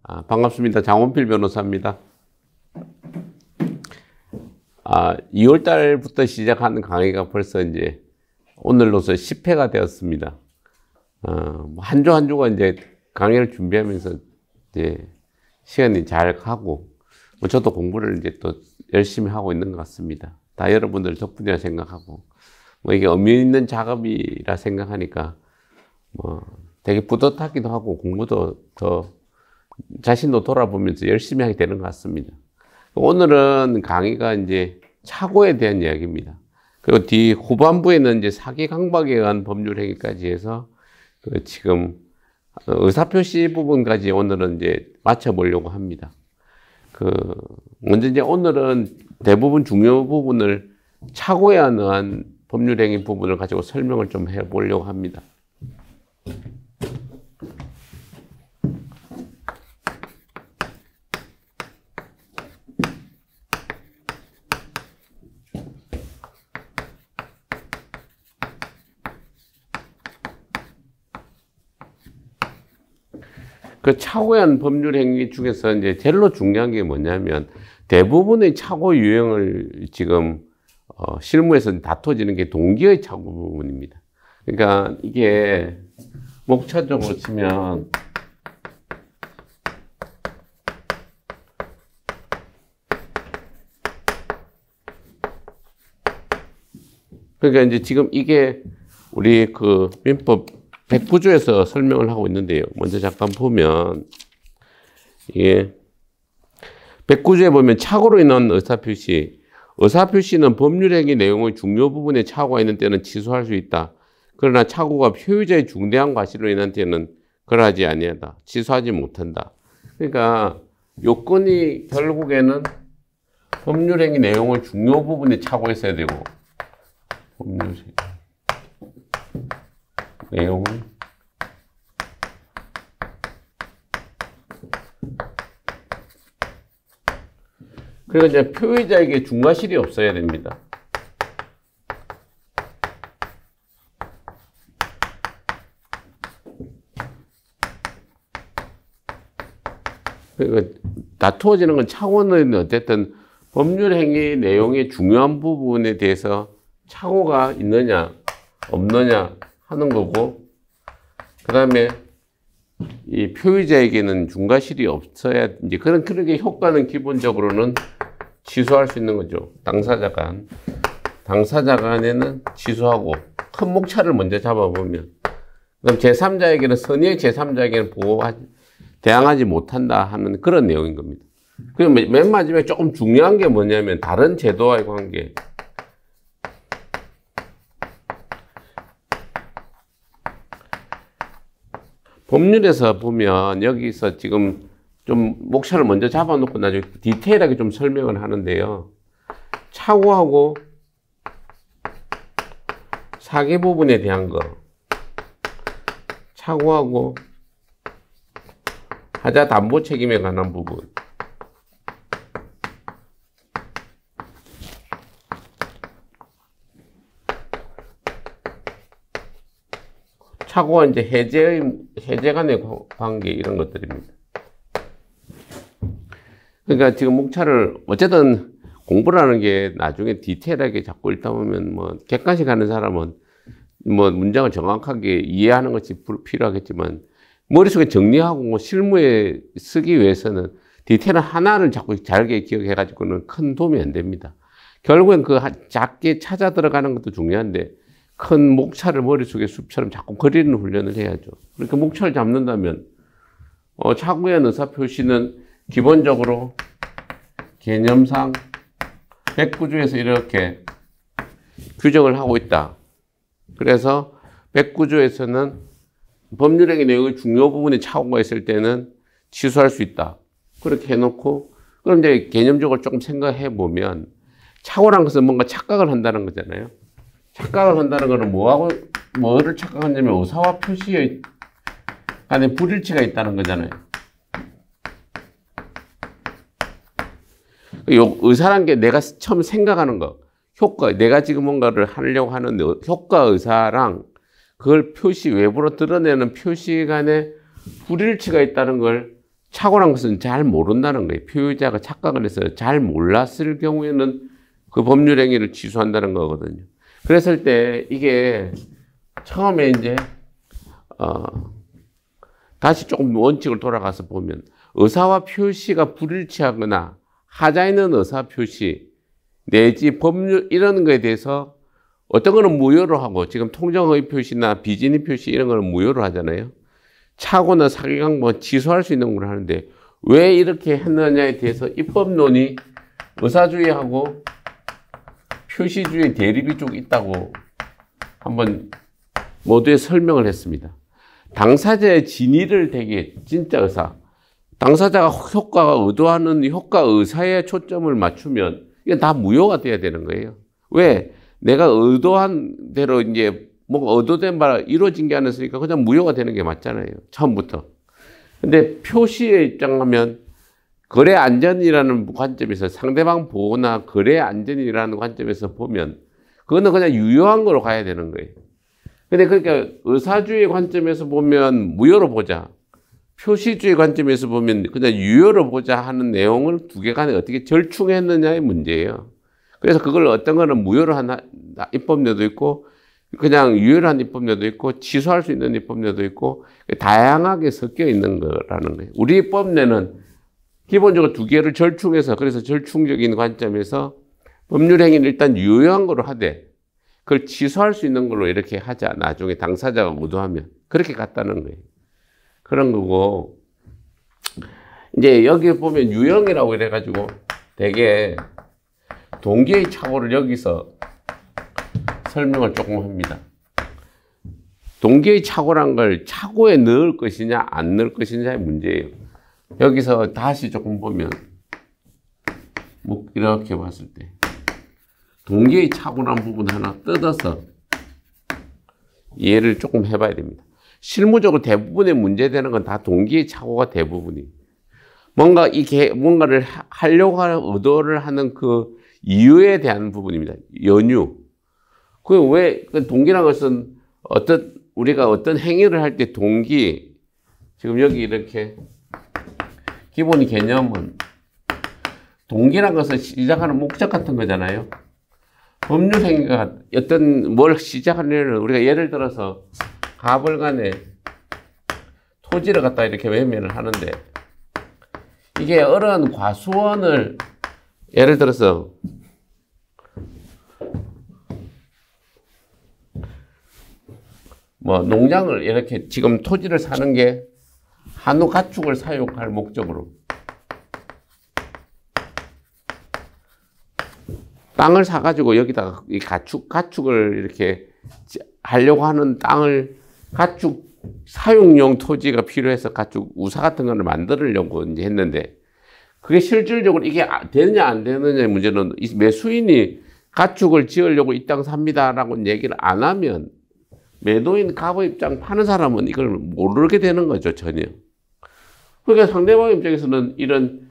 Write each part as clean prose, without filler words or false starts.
반갑습니다. 장원필 변호사입니다. 2월 달부터 시작하는 강의가 벌써 이제 오늘로서 10회가 되었습니다. 한 주 한 주가 이제 강의를 준비하면서 이제 시간이 잘 가고, 저도 공부를 이제 또 열심히 하고 있는 것 같습니다. 다 여러분들 덕분이라 생각하고, 이게 의미 있는 작업이라 생각하니까, 되게 뿌듯하기도 하고, 공부도 더 자신도 돌아보면서 열심히 하게 되는 것 같습니다. 오늘은 강의가 이제 착오에 대한 이야기입니다. 그리고 뒤 후반부에는 이제 사기 강박에 의한 법률 행위까지 해서 지금 의사표시 부분까지 오늘은 이제 맞춰보려고 합니다. 먼저 이제 오늘은 대부분 중요 부분을 착오에 의한 법률 행위 부분을 가지고 설명을 좀 해보려고 합니다. 착오에 의한 법률 행위 중에서 이제 제일로 중요한 게 뭐냐면, 대부분의 착오 유형을 지금 실무에서 다퉈지는 게 동기의 착오 부분입니다. 그러니까 이게 목차적으로 치면 그러니까 이제 지금 이게 우리 민법 109조에서 설명을 하고 있는데요. 먼저 잠깐 보면, 이게 109조에 보면 착오로 인한 의사표시. 의사표시는 법률행위 내용의 중요 부분에 착오가 있는 때는 취소할 수 있다. 그러나 착오가 표의자의 중대한 과실로 인한 때는 그러하지 아니하다. 취소하지 못한다. 그러니까 요건이 결국에는 법률행위 내용의 중요 부분에 착오했어야 되고, 법률행위 내용은 그리고 이제 표의자에게 중과실이 없어야 됩니다. 그러니까 다투어지는 건 착오는 어쨌든 법률행위 내용의 중요한 부분에 대해서 착오가 있느냐 없느냐 하는 거고, 그 다음에 이 표의자에게는 중과실이 없어야, 이제 그렇게 효과는 기본적으로는 취소할 수 있는 거죠. 당사자 간에는 취소하고, 큰 목차를 먼저 잡아보면, 그럼 제3자에게는, 선의의 제3자에게는 대항하지 못한다 하는 그런 내용인 겁니다. 그리고 맨 마지막에 조금 중요한 게 뭐냐면, 다른 제도와의 관계. 법률에서 보면 여기서 지금 좀 목차를 먼저 잡아놓고 나중에 디테일하게 좀 설명을 하는데요. 착오하고 사기 부분에 대한 거, 착오하고 하자 담보 책임에 관한 부분, 착오와 이제 해제 간의 관계, 이런 것들입니다. 그러니까 지금 목차를, 어쨌든 공부를 하는 게 나중에 디테일하게 자꾸 읽다 보면 객관식 하는 사람은 문장을 정확하게 이해하는 것이 필요하겠지만, 머릿속에 정리하고 실무에 쓰기 위해서는 디테일 하나를 자꾸 잘게 기억해가지고는 큰 도움이 안 됩니다. 결국엔 작게 찾아 들어가는 것도 중요한데, 큰 목차를 머릿속에 숲처럼 자꾸 그리는 훈련을 해야죠. 그러니까 목차를 잡는다면, 착오에 의한 의사표시는 기본적으로 개념상 109조에서 이렇게 규정을 하고 있다. 그래서 109조에서는 법률행위 내용의 중요 부분에 착오가 있을 때는 취소할 수 있다. 그렇게 해놓고, 그럼 이제 개념적으로 조금 생각해 보면, 착오란 것은 뭔가 착각을 한다는 거잖아요. 착각을 한다는 것은 뭐를 착각하냐면 의사와 표시의 간에 불일치가 있다는 거잖아요. 의사란 게 내가 처음 생각하는 거, 효과, 내가 지금 뭔가를 하려고 하는 효과 의사랑 그걸 외부로 드러내는 표시 간에 불일치가 있다는 걸 착오란 것은 잘 모른다는 거예요. 표의자가 착각을 해서 잘 몰랐을 경우에는 그 법률 행위를 취소한다는 거거든요. 그랬을 때 이게 처음에 이제 다시 조금 원칙을 돌아가서 보면 의사와 표시가 불일치하거나 하자 있는 의사 표시 내지 법률 이런 거에 대해서 어떤 거는 무효로 하고 지금 통정의 표시나 비진의 표시 이런 거는 무효로 하잖아요. 착오나 사기강 뭐 취소할 수 있는 걸 하는데 왜 이렇게 했느냐에 대해서 입법론이 의사주의하고 표시주의 대립이 쭉 있다고 한번 모두에 설명을 했습니다. 당사자의 진위를 되게 진짜 의사, 당사자가 효과가 의도하는 효과 의사에 초점을 맞추면 이게 다 무효가 돼야 되는 거예요. 왜? 내가 의도한 대로 이제 뭔가 의도된 바 이루어진 게 아니었으니까 그냥 무효가 되는 게 맞잖아요. 처음부터. 근데 표시에 입장하면 거래 안전이라는 관점에서 상대방 보호나 거래 안전이라는 관점에서 보면 그거는 그냥 유효한 거로 가야 되는 거예요. 근데 그러니까 의사주의 관점에서 보면 무효로 보자. 표시주의 관점에서 보면 그냥 유효로 보자 하는 내용을 두 개 간에 어떻게 절충했느냐의 문제예요. 그래서 그걸 어떤 거는 무효로 한 입법료도 있고 그냥 유효로 한 입법료도 있고 취소할 수 있는 입법료도 있고 다양하게 섞여 있는 거라는 거예요. 우리 입법료는 기본적으로 두 개를 절충해서 그래서 절충적인 관점에서 법률 행위는 일단 유효한 거로 하되 그걸 취소할 수 있는 걸로 이렇게 하자. 나중에 당사자가 의도하면 그렇게 갔다는 거예요. 그런 거고 이제 여기 보면 유형이라고 이래가지고 되게 동기의 착오를 여기서 설명을 조금 합니다. 동기의 착오란 걸 착오에 넣을 것이냐 안 넣을 것이냐의 문제예요. 여기서 다시 조금 보면 뭐 이렇게 봤을 때 동기의 착오란 부분 하나 뜯어서 이해를 조금 해봐야 됩니다. 실무적으로 대부분의 문제되는 건 다 동기의 착오가 대부분이에요. 뭔가를 하려고 하는 의도를 하는 그 이유에 대한 부분입니다. 연유. 동기란 것은 우리가 어떤 행위를 할 때 동기, 지금 여기 이렇게 기본 개념은 동기란 것은 시작하는 목적 같은 거잖아요. 법률 행위가 뭘 시작하려면 우리가 예를 들어서 가벌간에 토지를 갖다 이렇게 매매를 하는데 이게 어른 과수원을 예를 들어서 뭐 농장을 이렇게 지금 토지를 사는 게 한우 가축을 사육할 목적으로 땅을 사가지고 여기다가 이 가축을 이렇게 하려고 하는 땅을 가축 사육용 토지가 필요해서 가축 우사 같은 거를 만들려고 이제 했는데 그게 실질적으로 이게 되느냐 안 되느냐의 문제는 매수인이 가축을 지으려고 이 땅 삽니다라고 얘기를 안 하면 매도인 갑의 입장 파는 사람은 이걸 모르게 되는 거죠, 전혀. 그러니까 상대방 입장에서는 이런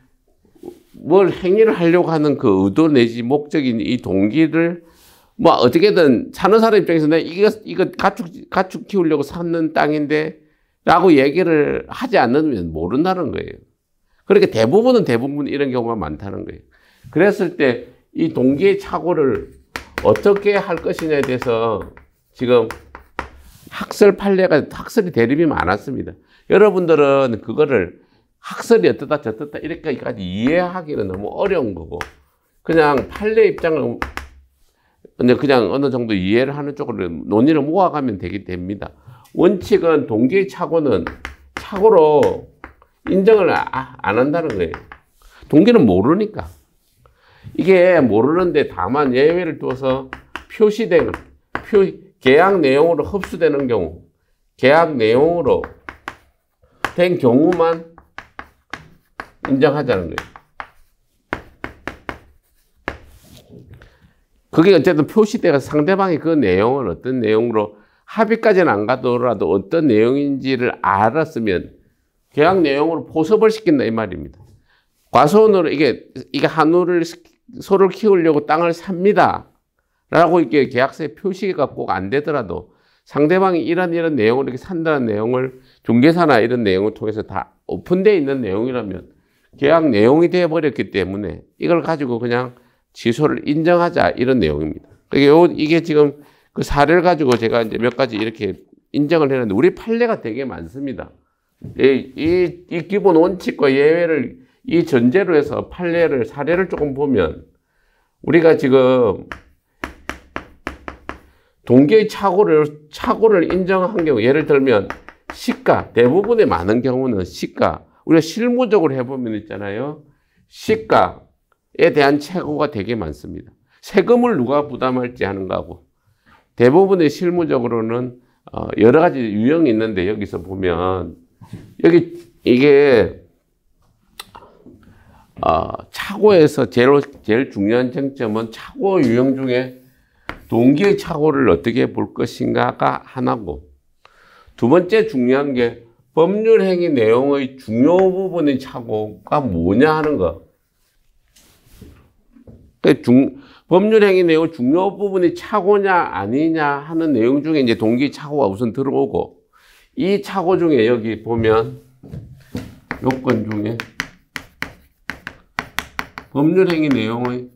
뭘 행위를 하려고 하는 그 의도 내지 목적인 이 동기를 뭐 어떻게든 사는 사람 입장에서는 이거 가축 키우려고 샀는 땅인데 라고 얘기를 하지 않으면 모른다는 거예요. 그러니까 대부분 이런 경우가 많다는 거예요. 그랬을 때 이 동기의 착오를 어떻게 할 것이냐에 대해서 지금 학설이 대립이 많았습니다. 여러분들은 그거를 학설이 어떠다 저떠다 이렇게까지 이해하기는 너무 어려운 거고 그냥 판례 입장을 그냥 어느 정도 이해를 하는 쪽으로 논의를 모아가면 됩니다. 원칙은 동기의 착오는 착오로 인정을 안 한다는 거예요. 동기는 모르니까. 이게 모르는데 다만 예외를 둬서 계약 내용으로 흡수되는 경우, 계약 내용으로 된 경우만 인정하자는 거예요. 그게 어쨌든 표시돼서 상대방이 그 내용을 어떤 내용으로 합의까지는 안 가더라도 어떤 내용인지를 알았으면 계약 내용으로 포섭을 시킨다 이 말입니다. 과소원으로 이게 한우를 소를 키우려고 땅을 삽니다. 라고 이렇게 계약서에 표시가 꼭 안 되더라도 상대방이 이런 내용을 이렇게 산다는 내용을 중개사나 이런 내용을 통해서 다 오픈되어 있는 내용이라면 계약 내용이 되어버렸기 때문에 이걸 가지고 그냥 취소를 인정하자 이런 내용입니다. 이게 지금 그 사례를 가지고 제가 이제 몇 가지 이렇게 인정을 했는데 우리 판례가 되게 많습니다. 이 기본 원칙과 예외를 이 전제로 해서 판례를 사례를 조금 보면 우리가 지금 동기의 착오를 인정한 경우 예를 들면 시가 대부분의 많은 경우는 시가 우리가 실무적으로 해보면 있잖아요. 시가에 대한 착오가 되게 많습니다. 세금을 누가 부담할지 하는 거하고 대부분의 실무적으로는 여러 가지 유형이 있는데 여기서 보면 이게 착오에서 제일 중요한 쟁점은 착오 유형 중에 동기의 착오를 어떻게 볼 것인가가 하나고 두 번째 중요한 게 법률 행위 내용의 중요 부분의 착오가 뭐냐 하는 거. 법률 행위 내용 중요 부분이 착오냐 아니냐 하는 내용 중에 이제 동기 착오가 우선 들어오고 이 착오 중에 여기 보면 요건 중에 법률 행위 내용의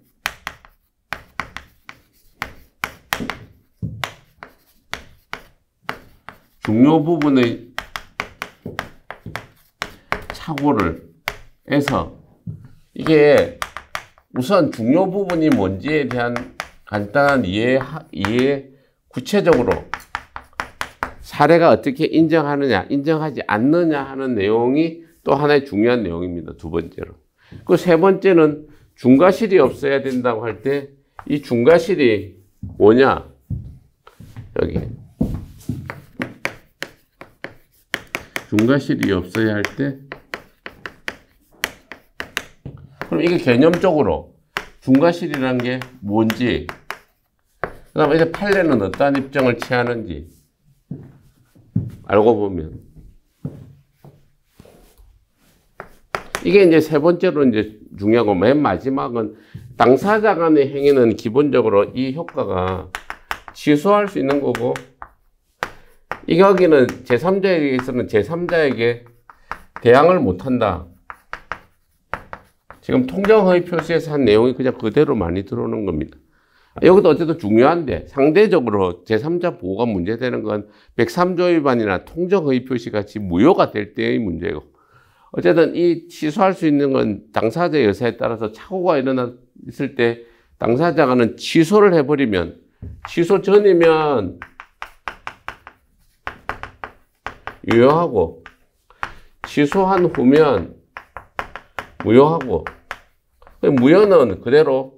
중요 부분의 착오를 해서 이게 우선 중요 부분이 뭔지에 대한 간단한 이해 구체적으로 사례가 어떻게 인정하느냐, 인정하지 않느냐 하는 내용이 또 하나의 중요한 내용입니다. 두 번째로. 그 세 번째는 중과실이 없어야 된다고 할 때 이 중과실이 뭐냐? 여기. 중과실이 없어야 할 때 그럼 이게 개념적으로 중과실이라는 게 뭔지 그 다음에 이제 판례는 어떠한 입장을 취하는지 알고 보면 이게 이제 세 번째로 이제 중요하고 맨 마지막은 당사자 간의 행위는 기본적으로 이 효과가 취소할 수 있는 거고 이 여기는 제3자에게서는 제3자에게 대항을 못한다. 지금 통정허위 표시에서 한 내용이 그냥 그대로 많이 들어오는 겁니다. 여기도 어쨌든 중요한데 상대적으로 제3자 보호가 문제되는 건 103조 위반이나 통정허위 표시 같이 무효가 될 때의 문제고 어쨌든 이 취소할 수 있는 건 당사자의 의사에 따라서 착오가 일어났을 때 당사자가는 취소를 해버리면 취소 전이면 유효하고 취소한 후면 무효하고 무효는 그대로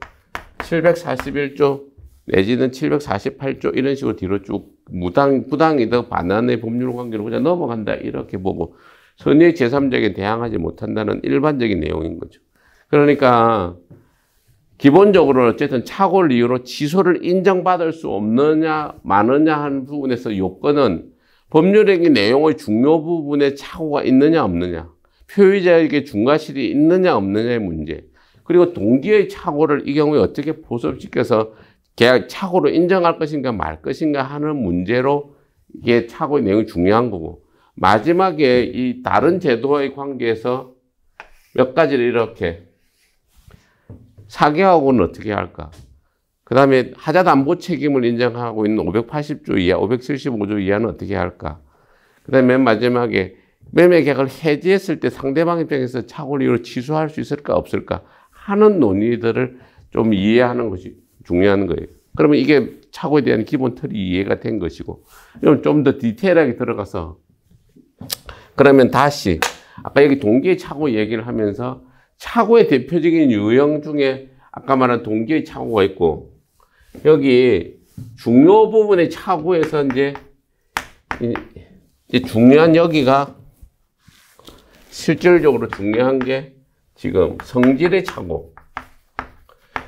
741조 내지는 748조 이런 식으로 뒤로 쭉 부당이득 반환의 법률 관계로 그냥 넘어간다 이렇게 보고 선의의 제3자에게 대항하지 못한다는 일반적인 내용인 거죠. 그러니까 기본적으로 어쨌든 착오를 이유로 취소를 인정받을 수 없느냐 마느냐 하는 부분에서 요건은 법률행위 내용의 중요 부분에 착오가 있느냐 없느냐 표의자에게 중과실이 있느냐 없느냐의 문제 그리고 동기의 착오를 이 경우에 어떻게 보습시켜서 계약 착오로 인정할 것인가 말 것인가 하는 문제로 이게 착오의 내용이 중요한 거고 마지막에 이 다른 제도와의 관계에서 몇 가지를 이렇게 사기하고는 어떻게 할까? 그 다음에 하자담보 책임을 인정하고 있는 580조 이하, 575조 이하는 어떻게 할까? 그 다음에 맨 마지막에 매매 계약을 해지했을 때 상대방 입장에서 착오를 이유로 취소할 수 있을까 없을까 하는 논의들을 좀 이해하는 것이 중요한 거예요. 그러면 이게 착오에 대한 기본 틀이 이해가 된 것이고 좀 더 디테일하게 들어가서 그러면 다시 아까 여기 동기의 착오 얘기를 하면서 착오의 대표적인 유형 중에 아까 말한 동기의 착오가 있고 여기 중요 부분의 착오에서 이제 중요한 여기가 실질적으로 중요한 게 지금 성질의 착오.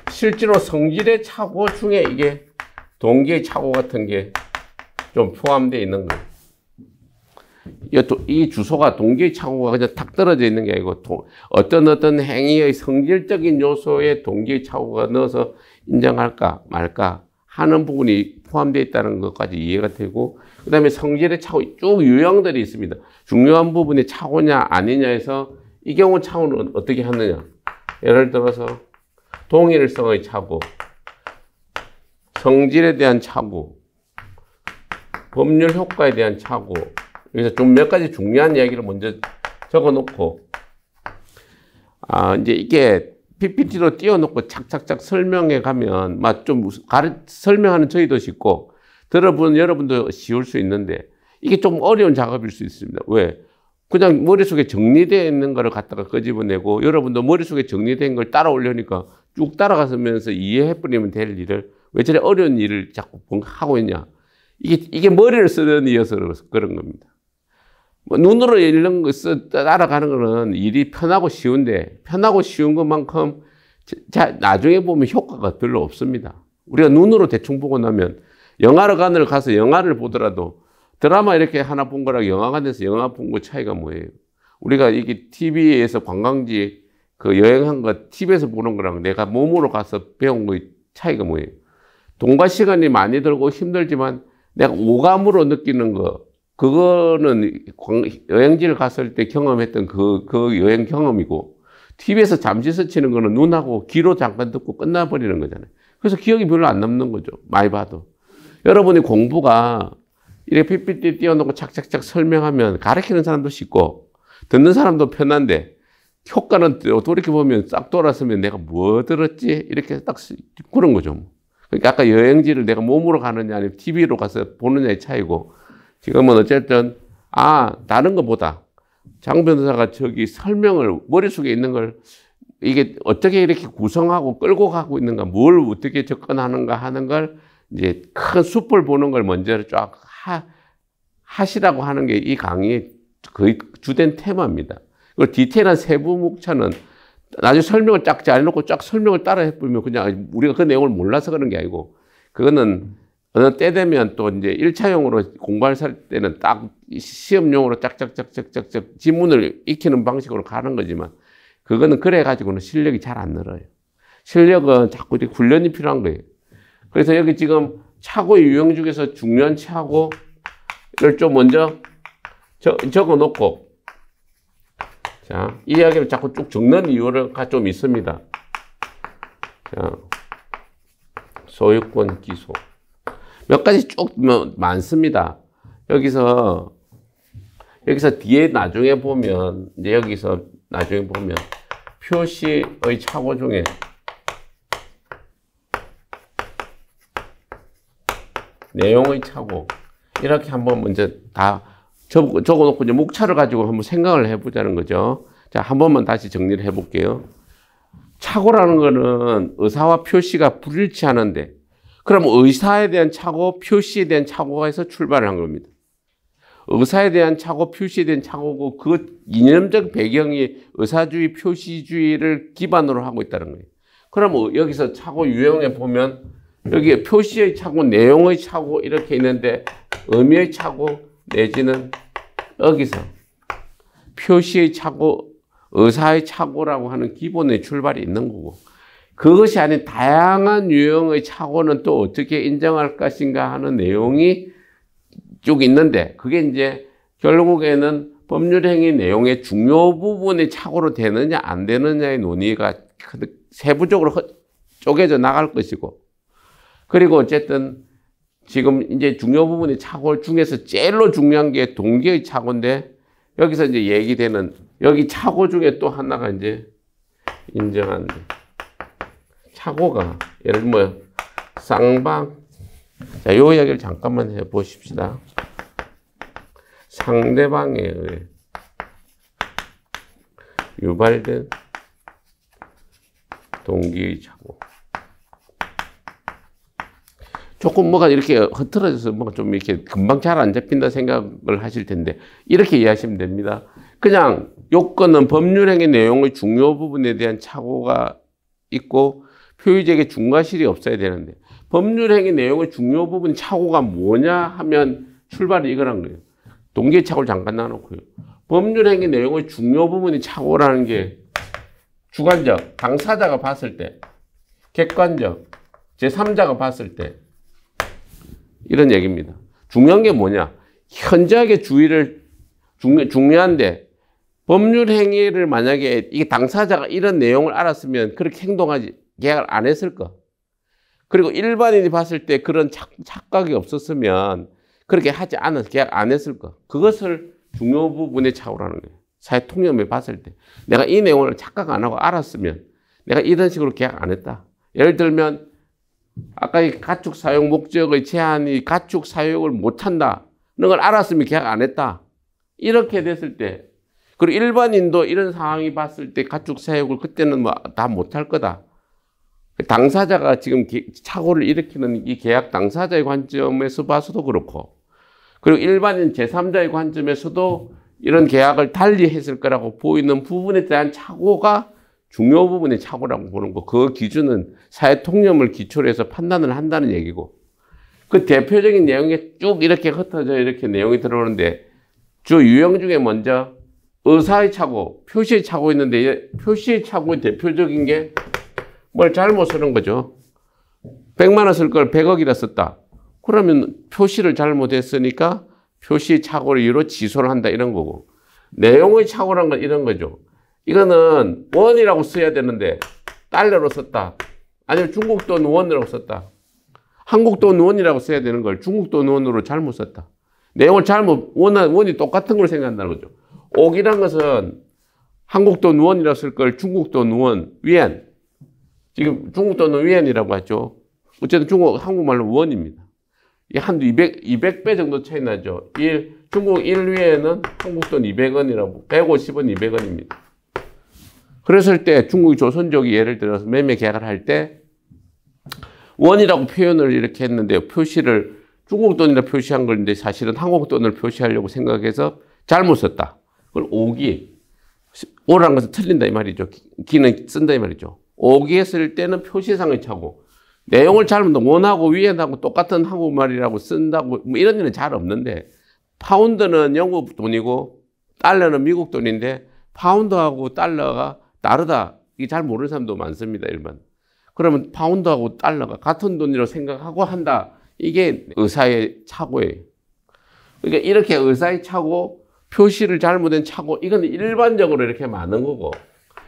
실제로 성질의 착오 중에 이게 동기의 착오 같은 게 좀 포함되어 있는 거예요. 이 주소가 동기의 착오가 그냥 탁 떨어져 있는 게 아니고 어떤 행위의 성질적인 요소에 동기의 착오가 넣어서 인정할까 말까 하는 부분이 포함되어 있다는 것까지 이해가 되고, 그 다음에 성질의 착오, 쭉 유형들이 있습니다. 중요한 부분이 착오냐 아니냐에서 이 경우 착오는 어떻게 하느냐. 예를 들어서 동일성의 착오, 성질에 대한 착오, 법률 효과에 대한 착오. 여기서 좀 몇 가지 중요한 이야기를 먼저 적어 놓고, 이제 이게 PPT로 띄워놓고 착착착 설명해 가면, 좀 설명하는 저희도 쉽고, 들어보는 여러분도 쉬울 수 있는데, 이게 좀 어려운 작업일 수 있습니다. 왜? 그냥 머릿속에 정리되어 있는 거를 갖다가 끄집어내고, 여러분도 머릿속에 정리된 걸 따라 올려니까 쭉 따라가면서 이해해버리면 될 일을, 왜 저래 어려운 일을 자꾸 하고 있냐. 이게 머리를 쓰는 이어서 그런 겁니다. 눈으로 읽는 거 따라가는 거는 일이 편하고 쉬운데, 편하고 쉬운 것만큼 나중에 보면 효과가 별로 없습니다. 우리가 눈으로 대충 보고 나면 영화관을 가서 영화를 보더라도 드라마 이렇게 하나 본 거랑 영화관에서 영화 본 거 차이가 뭐예요? 우리가 이게 TV에서 관광지 그 여행한 거 TV에서 보는 거랑 내가 몸으로 가서 배운 거의 차이가 뭐예요? 돈과 시간이 많이 들고 힘들지만 내가 오감으로 느끼는 거, 그거는 여행지를 갔을 때 경험했던 그 여행 경험이고, TV에서 잠시 스치는 거는 눈하고 귀로 잠깐 듣고 끝나버리는 거잖아요. 그래서 기억이 별로 안 남는 거죠. 많이 봐도. 여러분이 공부가 이렇게 PPT 띄워놓고 착착착 설명하면 가르치는 사람도 쉽고, 듣는 사람도 편한데, 효과는 돌이켜보면 싹 돌아서면 내가 뭐 들었지? 이렇게 딱 그런 거죠. 그러니까 아까 여행지를 내가 몸으로 가느냐 아니면 TV로 가서 보느냐의 차이고, 지금은 어쨌든 다른 것보다 장 변호사가 저기 설명을 머릿속에 있는 걸 이게 어떻게 이렇게 구성하고 끌고 가고 있는가, 뭘 어떻게 접근하는가 하는 걸 이제 큰 숲을 보는 걸 먼저 쫙 하시라고 하는 게 이 강의의 거의 주된 테마입니다. 그리고 디테일한 세부 목차는 나중에 설명을 쫙 잘해놓고 쫙 설명을 따라 해보면 그냥 우리가 그 내용을 몰라서 그런 게 아니고, 그거는 어느 때 되면 또 이제 1차용으로 공부할 때는 딱 시험용으로 짝짝짝짝짝짝 지문을 익히는 방식으로 가는 거지만, 그거는 그래가지고는 실력이 잘 안 늘어요. 실력은 자꾸 이렇게 훈련이 필요한 거예요. 그래서 여기 지금 착오의 유형 중에서 중요한 착오를 좀 먼저 적어 놓고, 자, 이 이야기를 자꾸 쭉 적는 이유가 좀 있습니다. 자, 소유권 기소. 몇 가지 쭉 많습니다. 여기서 뒤에 나중에 보면, 이제 여기서 나중에 보면, 표시의 착오 중에 내용의 착오. 이렇게 한번 먼저 다 적어놓고 이제 목차를 가지고 한번 생각을 해보자는 거죠. 자, 한 번만 다시 정리를 해볼게요. 착오라는 거는 의사와 표시가 불일치하는데, 그럼 의사에 대한 착오, 표시에 대한 착오가 해서 출발을 한 겁니다. 의사에 대한 착오, 표시에 대한 착오고, 그 이념적 배경이 의사주의, 표시주의를 기반으로 하고 있다는 거예요. 그럼 여기서 착오 유형에 보면, 여기에 표시의 착오, 내용의 착오 이렇게 있는데, 의미의 착오 내지는 여기서 표시의 착오, 의사의 착오라고 하는 기본의 출발이 있는 거고, 그것이 아닌 다양한 유형의 착오는 또 어떻게 인정할 것인가 하는 내용이 쭉 있는데, 그게 이제 결국에는 법률행위 내용의 중요 부분이 착오로 되느냐 안 되느냐의 논의가 세부적으로 쪼개져 나갈 것이고, 그리고 어쨌든 지금 이제 중요 부분이 착오 중에서 제일로 중요한 게 동기의 착오인데, 여기서 이제 얘기되는 여기 착오 중에 또 하나가 이제 인정하는 착오가, 예를 들면 쌍방. 자, 요 이야기를 잠깐만 해 보십시다. 상대방에 의해 유발된 동기의 착오. 조금 뭐가 이렇게 흐트러져서 뭐가 좀 이렇게 금방 잘 안 잡힌다 생각을 하실 텐데, 이렇게 이해하시면 됩니다. 그냥 요건은 법률행위 내용의 중요 부분에 대한 착오가 있고, 표의적의 중과실이 없어야 되는데, 법률행위 내용의 중요 부분 착오가 뭐냐 하면 출발이 이거란 거예요. 동기의 착오를 잠깐 나눠놓고요. 법률행위 내용의 중요 부분이 착오라는 게 주관적, 당사자가 봤을 때, 객관적, 제3자가 봤을 때, 이런 얘기입니다. 중요한 게 뭐냐? 현저하게 중요한데 법률 행위를 만약에 이게 당사자가 이런 내용을 알았으면 그렇게 행동하지 계약을 안 했을까? 그리고 일반인이 봤을 때 그런 착각이 없었으면 그렇게 하지 않아서 계약 안 했을까? 그것을 중요 부분의 착오라는 거예요. 사회 통념에 봤을 때 내가 이 내용을 착각 안 하고 알았으면 내가 이런 식으로 계약 안 했다. 예를 들면 아까 이 가축 사육 목적의 제한이 가축 사육을 못 한다는 걸 알았으면 계약 안 했다. 이렇게 됐을 때 그리고 일반인도 이런 상황이 봤을 때 가축 사육을 그때는 뭐 다 못 할 거다. 당사자가 지금 착오를 일으키는 이 계약 당사자의 관점에서 봐서도 그렇고 그리고 일반인 제3자의 관점에서도 이런 계약을 달리 했을 거라고 보이는 부분에 대한 착오가 중요 부분의 착오라고 보는 거. 그 기준은 사회 통념을 기초로 해서 판단을 한다는 얘기고 그 대표적인 내용에 쭉 이렇게 흩어져 이렇게 내용이 들어오는데 주 유형 중에 먼저 의사의 착오, 표시의 착오 있는데 표시의 착오의 대표적인 게 뭘 잘못 쓰는 거죠. 100만 원 쓸 걸 100억이라 썼다. 그러면 표시를 잘못했으니까 표시 착오를 이유로 취소를 한다 이런 거고 내용의 착오란 건 이런 거죠. 이거는 원이라고 써야 되는데 달러로 썼다. 아니면 중국 돈 원이라고 썼다. 한국 돈 원이라고 써야 되는 걸 중국 돈 원으로 잘못 썼다. 내용을 잘못 원이 똑같은 걸 생각한다는 거죠. 옥이란 것은 한국 돈 원이라고 쓸 걸 중국 돈 원, 위안. 지금 중국 돈은 위안이라고 하죠. 어쨌든 한국말로 원입니다. 이게 한 200배 정도 차이 나죠. 중국 1위에는 한국 돈 200원이라고, 150원, 200원입니다. 그랬을 때 중국이 조선족이 예를 들어서 매매 계약을 할 때 원이라고 표현을 이렇게 했는데 표시를 중국 돈이라 표시한 건데 사실은 한국 돈을 표시하려고 생각해서 잘못 썼다. 그걸 오기. 오라는 것은 틀린다 이 말이죠. 기는 쓴다 이 말이죠. 오기에 쓸 때는 표시상의 착오. 내용을 잘못 원하고 위안하고 똑같은 한국말이라고 쓴다고 뭐 이런 일은 잘 없는데 파운드는 영국 돈이고 달러는 미국 돈인데 파운드하고 달러가 다르다. 이게 잘 모르는 사람도 많습니다. 일반. 그러면 파운드하고 달러가 같은 돈이라고 생각하고 한다. 이게 의사의 착오예요. 그러니까 이렇게 의사의 착오, 표시를 잘못된 착오, 이건 일반적으로 이렇게 많은 거고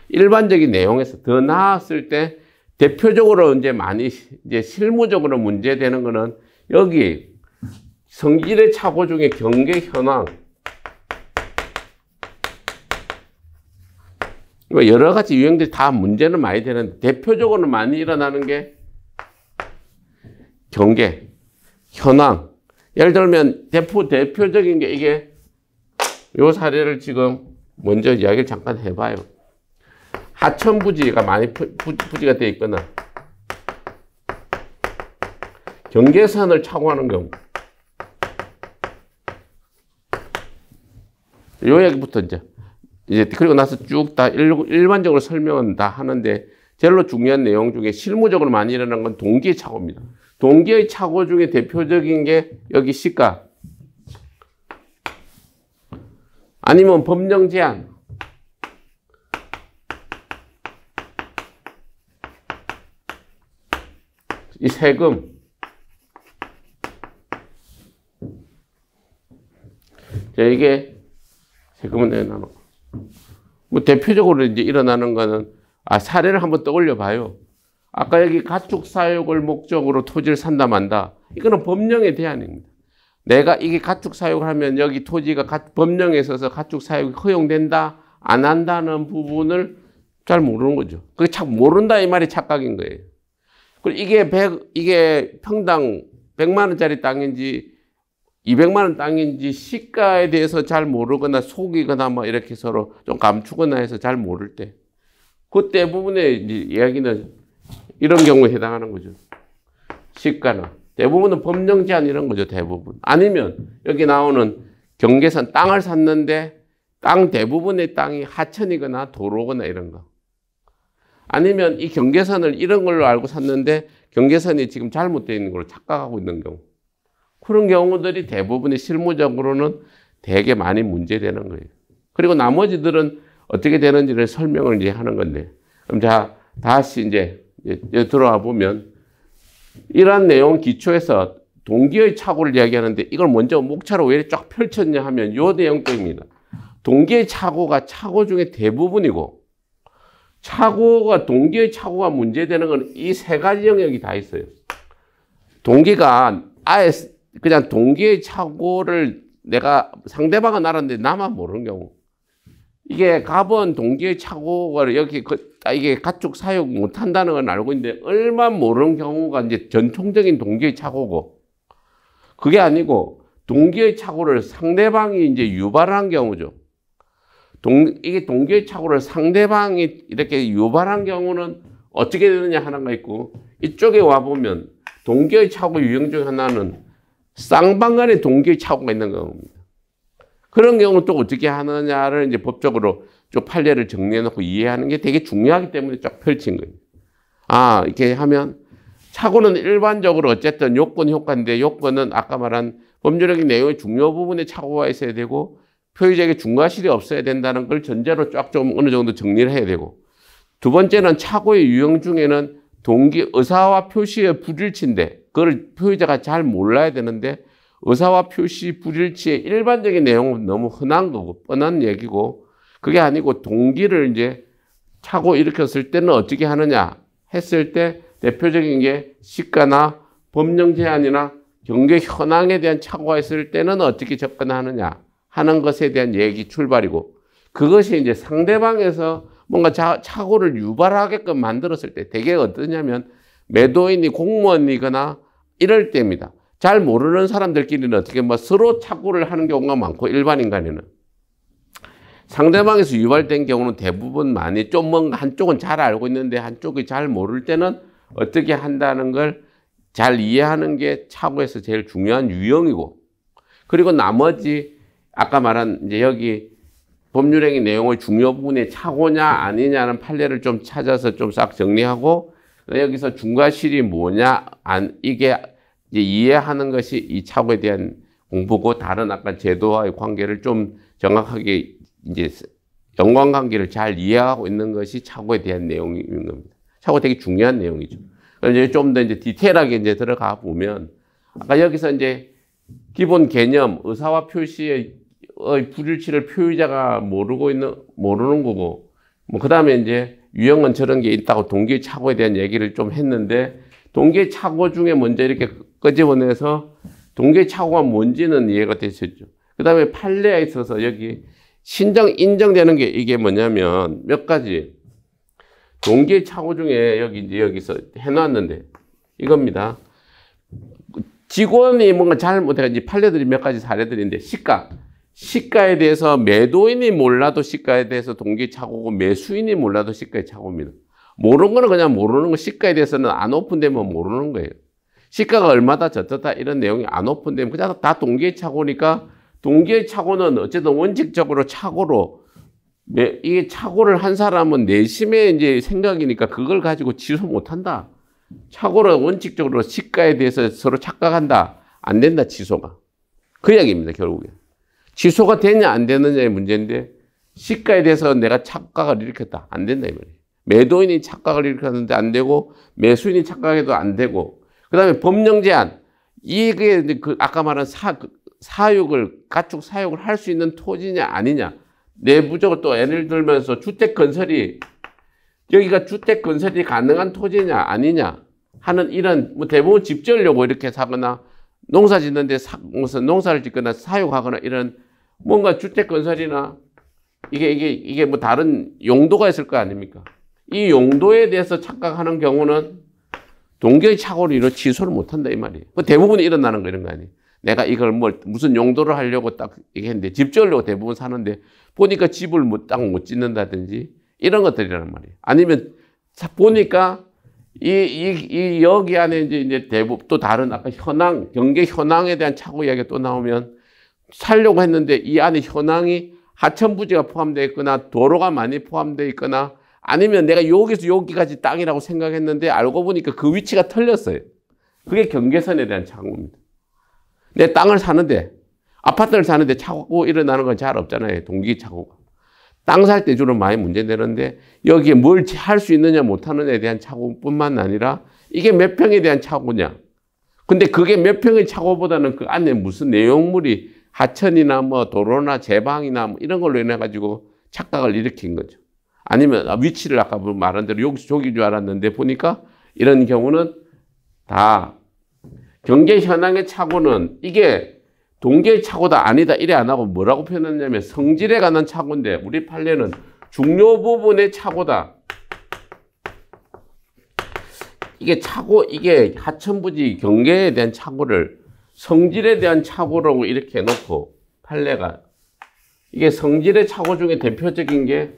일반적인 내용에서 더 나았을 때 대표적으로 이제 많이 이제 실무적으로 문제되는 거는 여기 성질의 착오 중에 경계 현황 여러 가지 유형들이 다 문제는 많이 되는데 대표적으로 많이 일어나는 게 경계 현황. 예를 들면 대표적인 게 이게 요 사례를 지금 먼저 이야기를 잠깐 해봐요. 하천 부지가 많이 부지가 되어 있거나 경계선을 착오하는 경우 요 얘기부터 이제 그리고 나서 쭉 다 일반적으로 설명은 다 하는데 제일 중요한 내용 중에 실무적으로 많이 일어나는 건 동기의 착오입니다. 동기의 착오 중에 대표적인 게 여기 시가 아니면 법령 제한 이 세금 자 이게 세금은 내놔놓고 뭐 대표적으로 이제 일어나는 거는 사례를 한번 떠올려 봐요. 아까 여기 가축 사육을 목적으로 토지를 산다 만다 이거는 법령의 대안입니다. 내가 이게 가축 사육을 하면 여기 토지가 법령에 있어서 가축 사육이 허용된다 안 한다는 부분을 잘 모르는 거죠. 그게 참 모른다 이 말이 착각인 거예요. 그리고 이게 평당 100만 원짜리 땅인지 200만 원 땅인지 시가에 대해서 잘 모르거나 속이거나 뭐 이렇게 서로 좀 감추거나 해서 잘 모를 때 그때 부분의 이야기는 이런 경우에 해당하는 거죠. 시가나 대부분은 법령 제한 이런 거죠. 대부분. 아니면 여기 나오는 경계선 땅을 샀는데 땅 대부분의 땅이 하천이거나 도로거나 이런 거. 아니면 이 경계선을 이런 걸로 알고 샀는데 경계선이 지금 잘못되어 있는 걸로 착각하고 있는 경우. 그런 경우들이 대부분의 실무적으로는 되게 많이 문제되는 거예요. 그리고 나머지들은 어떻게 되는지를 설명을 이제 하는 건데. 그럼 자, 다시 이제 들어와 보면 이러한 내용 기초에서 동기의 착오를 이야기하는데 이걸 먼저 목차로 왜 쫙 펼쳤냐 하면 이 내용 때문입니다. 동기의 착오가 착오 중에 대부분이고 동기의 착오가 문제되는 건 이 세 가지 영역이 다 있어요. 동기가 아예 그냥 동기의 착오를 내가 상대방은 알았는데 나만 모르는 경우. 이게 갑은 동기의 착오가 이게 가축 사육 못 한다는 건 알고 있는데 얼마 모르는 경우가 이제 전통적인 동기의 착오고 그게 아니고 동기의 착오를 상대방이 이제 유발한 경우죠. 이게 동기의 착오를 상대방이 이렇게 유발한 경우는 어떻게 되느냐 하나가 있고 이쪽에 와보면 동기의 착오 유형 중 하나는 쌍방간의 동기의 착오가 있는 겁니다. 그런 경우는 또 어떻게 하느냐를 이제 법적으로 좀 판례를 정리해놓고 이해하는 게 되게 중요하기 때문에 쫙 펼친 거예요. 아, 이렇게 하면 착오는 일반적으로 어쨌든 요건, 효과인데 요건은 아까 말한 법률적인 내용의 중요 부분에 착오가 있어야 되고 표의적인 중과실이 없어야 된다는 걸 전제로 쫙 좀 어느 정도 정리를 해야 되고 두 번째는 착오의 유형 중에는 동기, 의사와 표시의 불일치인데 그걸 표의자가 잘 몰라야 되는데 의사와 표시 불일치의 일반적인 내용은 너무 흔한 거고 뻔한 얘기고 그게 아니고 동기를 이제 착오 일으켰을 때는 어떻게 하느냐 했을 때 대표적인 게 시가나 법령 제한이나 경계 현황에 대한 착오가 있을 때는 어떻게 접근하느냐 하는 것에 대한 얘기 출발이고 그것이 이제 상대방에서 뭔가 착오를 유발하게끔 만들었을 때 되게 어떠냐면 매도인이 공무원이거나 이럴 때입니다. 잘 모르는 사람들끼리는 어떻게 뭐 서로 착오를 하는 경우가 많고 일반 인간에는 상대방에서 유발된 경우는 대부분 많이 좀 뭔가 한쪽은 잘 알고 있는데 한쪽이 잘 모를 때는 어떻게 한다는 걸 잘 이해하는 게 착오에서 제일 중요한 유형이고 그리고 나머지 아까 말한 이제 여기 법률행위 내용의 중요 부분에 착오냐 아니냐는 판례를 좀 찾아서 좀 싹 정리하고 여기서 중과실이 뭐냐 이게 이제 이해하는 것이 이 착오에 대한 공부고 다른 아까 제도와의 관계를 좀 정확하게 이제 연관관계를 잘 이해하고 있는 것이 착오에 대한 내용인 겁니다. 착오 되게 중요한 내용이죠. 이제 좀 더 이제 디테일하게 이제 들어가 보면 아까 여기서 이제 기본 개념 의사와 표시의 불일치를 표의자가 모르는 거고 뭐 그다음에 이제 유형은 저런 게 있다고 동기의 착오에 대한 얘기를 좀 했는데 동기의 착오 중에 먼저 이렇게 끄집어내서 동기의 착오가 뭔지는 이해가 되셨죠. 그다음에 판례에 있어서 여기 인정되는 게 이게 뭐냐면 몇 가지 동기의 착오 중에 여기서 해놨는데 이겁니다. 직원이 뭔가 잘못해가지고 판례들이 몇 가지 사례들인데 시가에 대해서 매도인이 몰라도 시가에 대해서 동기의 착오고 매수인이 몰라도 시가의 착오입니다. 모르는 거는 그냥 모르는 거 시가에 대해서는 안 오픈되면 모르는 거예요. 시가가 얼마다 저쩌다 이런 내용이 안 오픈되면 그냥 다 동기의 착오니까 동기의 착오는 어쨌든 원칙적으로 착오로 이게 착오를 한 사람은 내심의 이제 생각이니까 그걸 가지고 취소 못 한다. 착오로 원칙적으로 시가에 대해서 서로 착각한다. 안 된다, 취소가. 그 이야기입니다, 결국에. 취소가 되냐, 안 되느냐의 문제인데, 시가에 대해서 내가 착각을 일으켰다. 안 된다, 이 말이에요. 매도인이 착각을 일으켰는데 안 되고, 매수인이 착각해도 안 되고, 그 다음에 법령 제한. 이게 아까 말한 가축 사육을 할 수 있는 토지냐, 아니냐. 내부적으로 또 예를 들면서 여기가 주택 건설이 가능한 토지냐 아니냐 하는 이런 뭐 대부분 집 지으려고 이렇게 사거나 농사 짓는데 무슨 농사를 짓거나 사육하거나 이런 뭔가 주택 건설이나 이게 뭐 다른 용도가 있을 거 아닙니까? 이 용도에 대해서 착각하는 경우는 동기의 착오로 이런 취소를 못 한다 이 말이에요. 대부분이 일어나는 거 이런 거 아니에요. 내가 이걸 무슨 용도를 하려고 딱 얘기했는데 집 지으려고 대부분 사는데 보니까 집을 딱 못 짓는다든지 이런 것들이란 말이에요. 아니면 보니까 여기 안에 이제 대부분 또 다른 아까 경계 현황에 대한 착오 이야기가 또 나오면 살려고 했는데 이 안에 현황이 하천부지가 포함되어 있거나 도로가 많이 포함되어 있거나 아니면 내가 여기서 여기까지 땅이라고 생각했는데 알고 보니까 그 위치가 틀렸어요. 그게 경계선에 대한 착오입니다. 내 땅을 사는데 아파트를 사는데 착오 일어나는 건 잘 없잖아요. 동기 착오가. 땅 살 때 주로 많이 문제되는데 여기에 뭘 할 수 있느냐 못하느냐에 대한 착오뿐만 아니라 이게 몇 평에 대한 착오냐. 근데 그게 몇 평의 착오보다는 그 안에 무슨 내용물이 하천이나 뭐 도로나 제방이나 뭐 이런 걸로 인해 가지고 착각을 일으킨 거죠. 아니면 위치를 아까 말한 대로 여기서 저기인 줄 알았는데 보니까 이런 경우는 다 경계 현황의 착오는 이게 동계의 착오다 아니다 이래 안 하고 뭐라고 표현했냐면 성질에 관한 착오인데 우리 판례는 중요 부분의 착오다. 이게 착오, 이게 하천부지 경계에 대한 착오를 성질에 대한 착오라고 이렇게 해놓고 판례가 이게 성질의 착오 중에 대표적인 게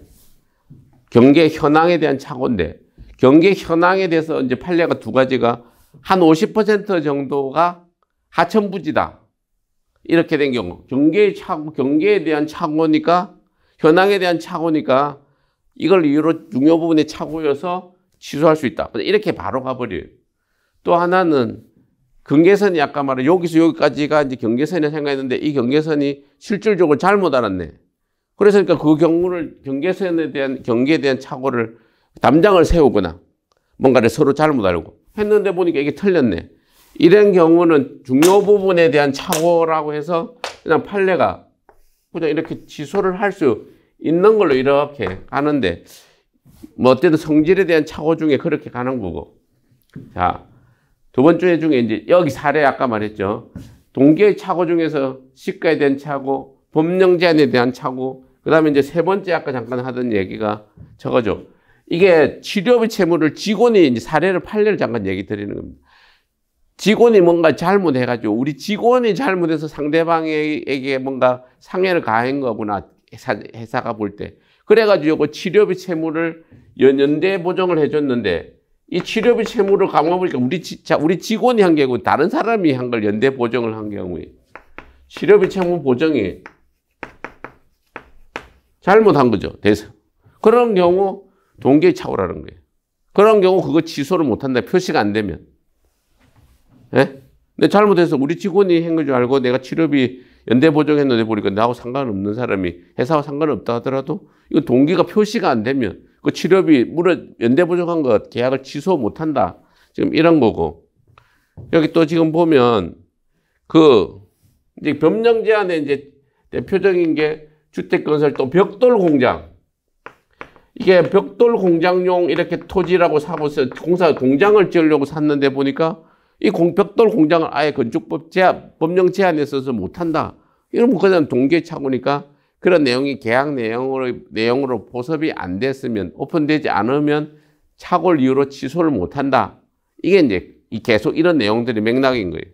경계 현황에 대한 착오인데 경계 현황에 대해서 이제 판례가 두 가지가 한 50% 정도가 하천부지다. 이렇게 된 경우 경계의 착오, 경계에 대한 착오니까 현황에 대한 착오니까 이걸 이유로 중요 부분의 착오여서 취소할 수 있다. 이렇게 바로 가버려요. 또 하나는 경계선이 아까 말한 여기서 여기까지가 이제 경계선이라 생각했는데 이 경계선이 실질적으로 잘못 알았네. 그래서 그러니까 그 경우를 경계선에 대한 경계에 대한 착오를 담장을 세우거나 뭔가를 서로 잘못 알고 했는데 보니까 이게 틀렸네. 이런 경우는 중요 부분에 대한 착오라고 해서 그냥 판례가 그냥 이렇게 취소를 할 수 있는 걸로 이렇게 가는데 뭐 어쨌든 성질에 대한 착오 중에 그렇게 가는 거고. 자, 두 번째 중에 이제 여기 사례 아까 말했죠. 동계의 착오 중에서 시가에 대한 착오, 법령 제한에 대한 착오, 그 다음에 이제 세 번째 아까 잠깐 하던 얘기가 저거죠. 이게 치료비 채무를 직원이 이제 사례를 판례를 잠깐 얘기 드리는 겁니다. 직원이 뭔가 잘못해가지고 우리 직원이 잘못해서 상대방에게 뭔가 상해를 가한 거구나 회사가 볼 때. 그래가지고 치료비 채무를 연대 보정을 해줬는데 이 치료비 채무를 감아보니까 우리 직원이 한 게고 다른 사람이 한 걸 연대 보정을 한 경우에 치료비 채무 보정이 잘못한 거죠. 돼서 그런 경우 동계의 착오라는 거예요. 그런 경우 그거 취소를 못한다. 표시가 안 되면. 예? 근데 잘못해서 우리 직원이 한 걸 줄 알고 내가 치료비 연대 보정했는데 보니까 나하고 상관없는 사람이 회사와 상관없다 하더라도 이거 동기가 표시가 안 되면 그 치료비 물론 연대 보정한 거 계약을 취소 못한다. 지금 이런 거고 여기 또 지금 보면 그 이제 법령 제한에 이제 대표적인 게 주택건설 또 벽돌 공장 이게 벽돌 공장용 이렇게 토지라고 사고서 공장을 지으려고 샀는데 보니까 이 벽돌 공장을 아예 건축법 법령 제한에 있어서 못한다. 이러면 그냥 동기의 착오니까 그런 내용이 계약 내용으로 보섭이 안 됐으면 오픈되지 않으면 착오를 이유로 취소를 못한다. 이게 이제 계속 이런 내용들이 맥락인 거예요.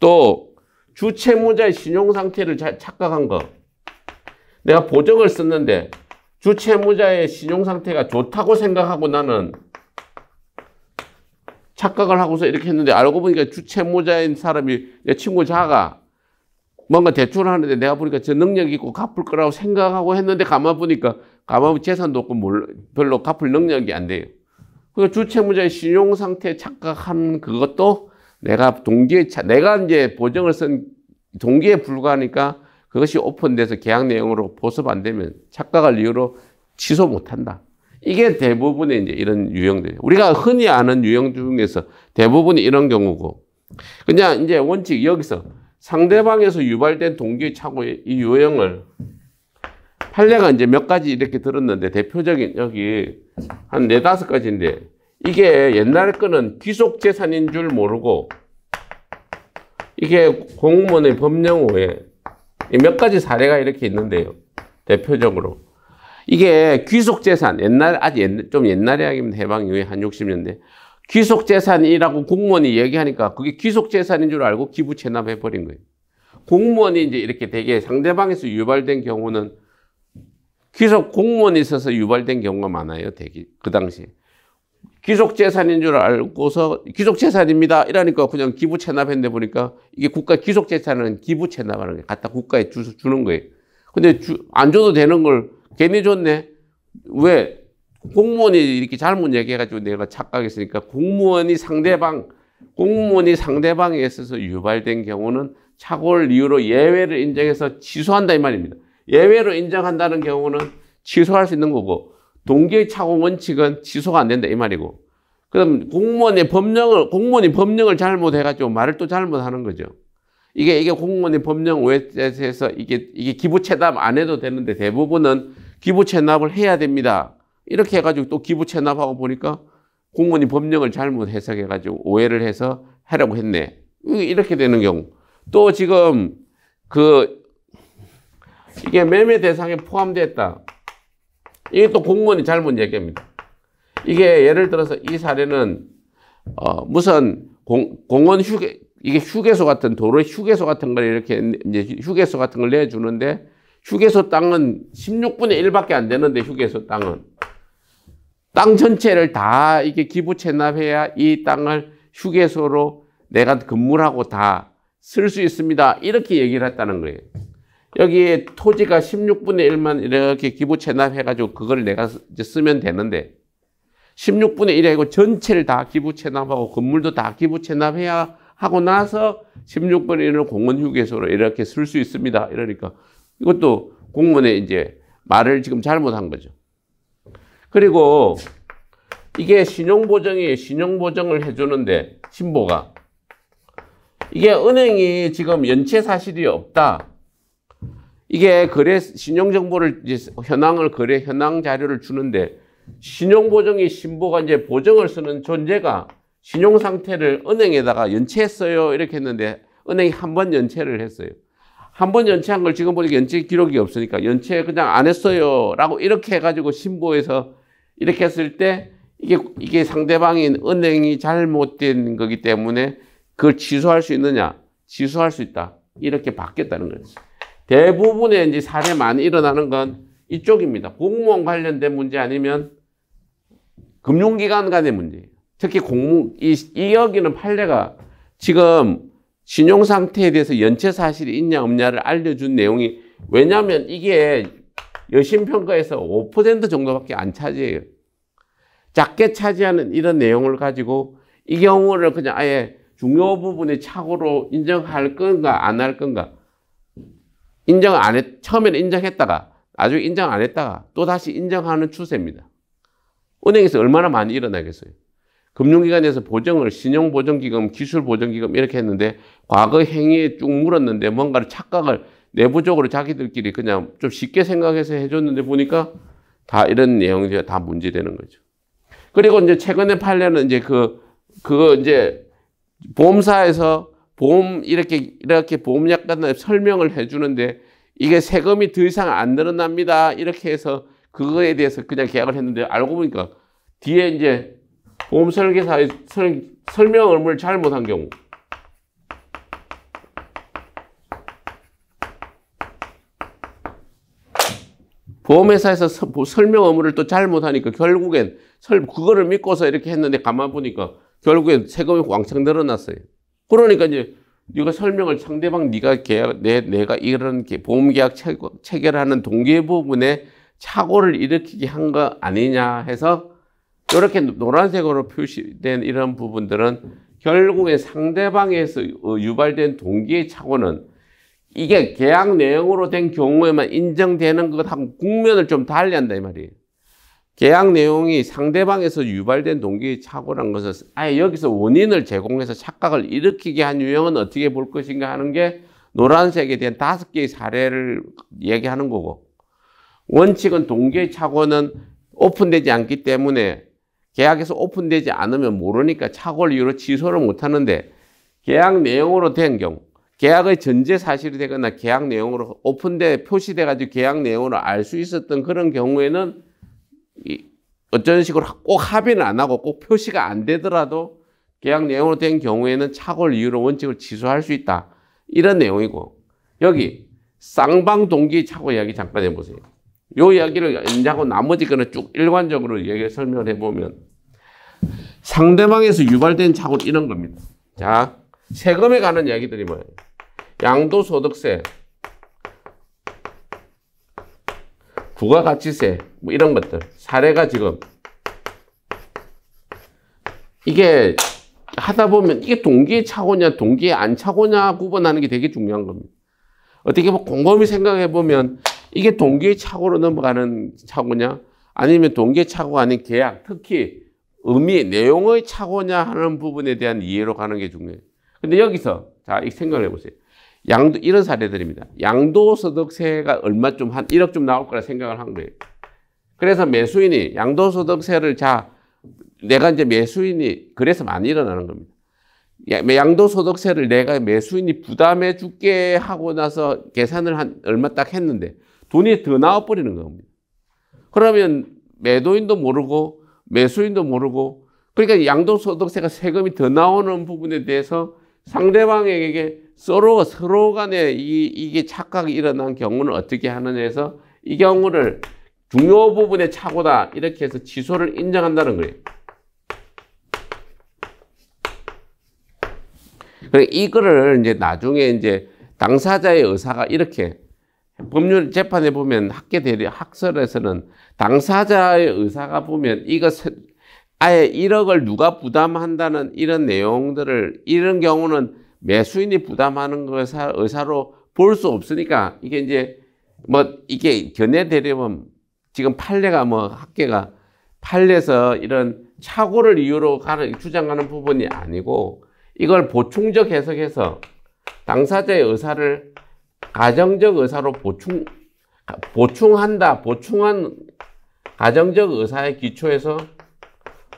또 주채무자의 신용 상태를 착각한 거. 내가 보증을 썼는데 주채무자의 신용 상태가 좋다고 생각하고 나는 착각을 하고서 이렇게 했는데 알고 보니까 주채무자인 사람이 내 친구 자가 뭔가 대출을 하는데 내가 보니까 저 능력이 있고 갚을 거라고 생각하고 했는데 가만 보니까 재산도 없고 별로 갚을 능력이 안 돼요. 그러니까 주채무자의 신용 상태에 착각한 그것도 내가 이제 보증을 쓴 동기에 불과하니까 그것이 오픈돼서 계약 내용으로 보습 안 되면 착각할 이유로 취소 못 한다. 이게 대부분의 이제 이런 유형들. 우리가 흔히 아는 유형 중에서 대부분이 이런 경우고. 그냥 이제 원칙 여기서 상대방에서 유발된 동기의 착오의 이 유형을 판례가 이제 몇 가지 이렇게 들었는데 대표적인 여기 한 4-5가지인데 이게 옛날 거는 귀속재산인 줄 모르고 이게 공무원의 법령호에 몇 가지 사례가 이렇게 있는데요. 대표적으로. 이게 귀속재산, 좀 옛날 이야기입니다. 해방 이후에 한 60년대. 귀속재산이라고 공무원이 얘기하니까 그게 귀속재산인 줄 알고 기부 체납해버린 거예요. 공무원이 이제 이렇게 되게 상대방에서 유발된 경우는 공무원이 있어서 유발된 경우가 많아요. 되게 그 당시에. 귀속재산인 줄 알고서 귀속재산입니다. 이러니까 그냥 기부 체납했는데 보니까 이게 국가 귀속재산은 기부 체납하는 거예요. 갖다 국가에 주는 거예요. 근데 안 줘도 되는 걸 괜히 줬네. 왜? 공무원이 이렇게 잘못 얘기해가지고 내가 착각했으니까 공무원이 상대방에 있어서 유발된 경우는 착오를 이유로 예외를 인정해서 취소한다 이 말입니다. 예외로 인정한다는 경우는 취소할 수 있는 거고 동기의 착오 원칙은 취소가 안 된다 이 말이고 그럼 공무원이 법령을 잘못해가지고 말을 또 잘못하는 거죠. 이게 공무원이 법령 오해에서 이게 기부채납 안 해도 되는데 대부분은 기부채납을 해야 됩니다. 이렇게 해가지고 또 기부채납하고 보니까 공무원이 법령을 잘못 해석해가지고 오해를 해서 하라고 했네. 이렇게 되는 경우. 또 지금 이게 매매 대상에 포함됐다. 이게 또 공무원이 잘못 얘기합니다. 이게 예를 들어서 이 사례는 무슨 공원 이게 휴게소 같은 도로 휴게소 같은 걸 이렇게 이제 휴게소 같은 걸 내주는데 휴게소 땅은 16분의 1밖에 안 되는데 휴게소 땅은 땅 전체를 다 이게 기부 채납해야 이 땅을 휴게소로 내가 건물을 하고 다 쓸 수 있습니다. 이렇게 얘기를 했다는 거예요. 여기 토지가 16분의 1만 이렇게 기부 채납해가지고 그걸 내가 이제 쓰면 되는데 16분의 1이 아니고 전체를 다 기부 채납하고 건물도 다 기부 채납해야 하고 나서 16분의 1을 공원 휴게소로 이렇게 쓸 수 있습니다. 이러니까 이것도 공무원의 이제 말을 지금 잘못한 거죠. 그리고 이게 신용보정이에요. 신용보정을 해주는데 신보가 이게 은행이 지금 연체 사실이 없다. 이게 신용정보를 이제 현황 자료를 주는데 신용보정이 신보가 이제 보정을 쓰는 존재가 신용 상태를 은행에다가 연체했어요. 이렇게 했는데 은행이 한 번 연체를 했어요. 한 번 연체한 걸 지금 보니까 연체 기록이 없으니까 연체 그냥 안 했어요. 라고 이렇게 해가지고 신보에서 이렇게 했을 때 이게 상대방인 은행이 잘못된 거기 때문에 그걸 취소할 수 있느냐? 취소할 수 있다. 이렇게 바뀌었다는 거예요. 대부분의 이제 사례 많이 일어나는 건 이쪽입니다. 공무원 관련된 문제 아니면 금융기관 간의 문제예요. 특히 이 여기는 판례가 지금 신용 상태에 대해서 연체 사실이 있냐 없냐를 알려준 내용이 왜냐하면 이게 여신평가에서 5% 정도밖에 안 차지해요. 작게 차지하는 이런 내용을 가지고 이 경우를 그냥 아예 중요 부분의 착오로 인정할 건가 안 할 건가 처음에는 인정했다가 나중에 인정 안 했다가 또 다시 인정하는 추세입니다. 은행에서 얼마나 많이 일어나겠어요. 금융기관에서 보정을 신용보정기금, 기술보정기금 이렇게 했는데 과거 행위에 쭉 물었는데 뭔가를 착각을 내부적으로 자기들끼리 그냥 좀 쉽게 생각해서 해줬는데 보니까 다 이런 내용이 다 문제되는 거죠. 그리고 이제 최근에 판례는 이제 그거 이제 보험사에서 이렇게 보험약 같은 설명을 해주는데 이게 세금이 더 이상 안 늘어납니다. 이렇게 해서 그거에 대해서 그냥 계약을 했는데 알고 보니까 뒤에 이제 보험 설계사의 설명을 잘못한 경우 보험회사에서 설명 의무를 또 잘못하니까 결국엔 그거를 믿고서 이렇게 했는데 가만 보니까 결국엔 세금이 왕창 늘어났어요. 그러니까 이제 네가 설명을 상대방 내가 이런 보험계약 체결하는 동기 부분에 착오를 일으키게 한 거 아니냐 해서 이렇게 노란색으로 표시된 이런 부분들은 결국에 상대방에서 유발된 동기의 착오는 이게 계약 내용으로 된 경우에만 인정되는 것하고 국면을 좀 달리한다 이 말이에요. 계약 내용이 상대방에서 유발된 동기의 착오란 것은 아예 여기서 원인을 제공해서 착각을 일으키게 한 유형은 어떻게 볼 것인가 하는 게 노란색에 대한 5개의 사례를 얘기하는 거고 원칙은 동기의 착오는 오픈되지 않기 때문에 계약에서 오픈되지 않으면 모르니까 착오를 이유로 취소를 못하는데 계약 내용으로 된 경우 계약의 전제 사실이 되거나 계약 내용으로 표시돼 가지고 계약 내용으로 알 수 있었던 그런 경우에는 어쩐 식으로 꼭 합의는 안 하고 꼭 표시가 안 되더라도 계약 내용으로 된 경우에는 착오를 이유로 원칙을 취소할 수 있다. 이런 내용이고 여기 쌍방 동기 착오 이야기 잠깐 해보세요. 이 이야기를 인자하고 나머지 거는 쭉 일관적으로 얘기를 설명을 해보면 상대방에서 유발된 착오는 이런 겁니다. 자, 세금에 관한 이야기들이 뭐예요? 양도소득세, 부가가치세 뭐 이런 것들 사례가 지금 이게 하다 보면 이게 동기의 착오냐 동기의 안 착오냐 구분하는 게 되게 중요한 겁니다. 어떻게 보면 곰곰이 생각해 보면 이게 동기의 착오로 넘어가는 착오냐 아니면 동기의 착오가 아닌 계약 특히 의미, 내용의 착오냐 하는 부분에 대한 이해로 가는 게 중요해요. 근데 여기서, 자, 이 생각을 해보세요. 이런 사례들입니다. 양도소득세가 얼마쯤, 한 1억쯤 나올 거라 생각을 한 거예요. 그래서 매수인이 양도소득세를, 내가 이제 매수인이, 그래서 많이 일어나는 겁니다. 양도소득세를 내가 매수인이 부담해 줄게 하고 나서 계산을 얼마 딱 했는데 돈이 더 나와버리는 겁니다. 그러면 매도인도 모르고 매수인도 모르고, 그러니까 양도소득세가 세금이 더 나오는 부분에 대해서 상대방에게 서로 간에 이게 착각이 일어난 경우는 어떻게 하느냐 해서 이 경우를 중요 부분의 착오다 이렇게 해서 취소를 인정한다는 거예요. 이거를 이제 나중에 이제 당사자의 의사가 이렇게 법률 재판에 보면 학설에서는 당사자의 의사가 보면 이거 아예 1억을 누가 부담한다는 이런 내용들을 이런 경우는 매수인이 부담하는 의사로 볼 수 없으니까 이게 이제 뭐 이게 견해되려면 지금 판례가 학계가 판례에서 이런 착오를 이유로 주장하는 부분이 아니고 이걸 보충적 해석해서 당사자의 의사를 가정적 의사로 보충한 가정적 의사의 기초에서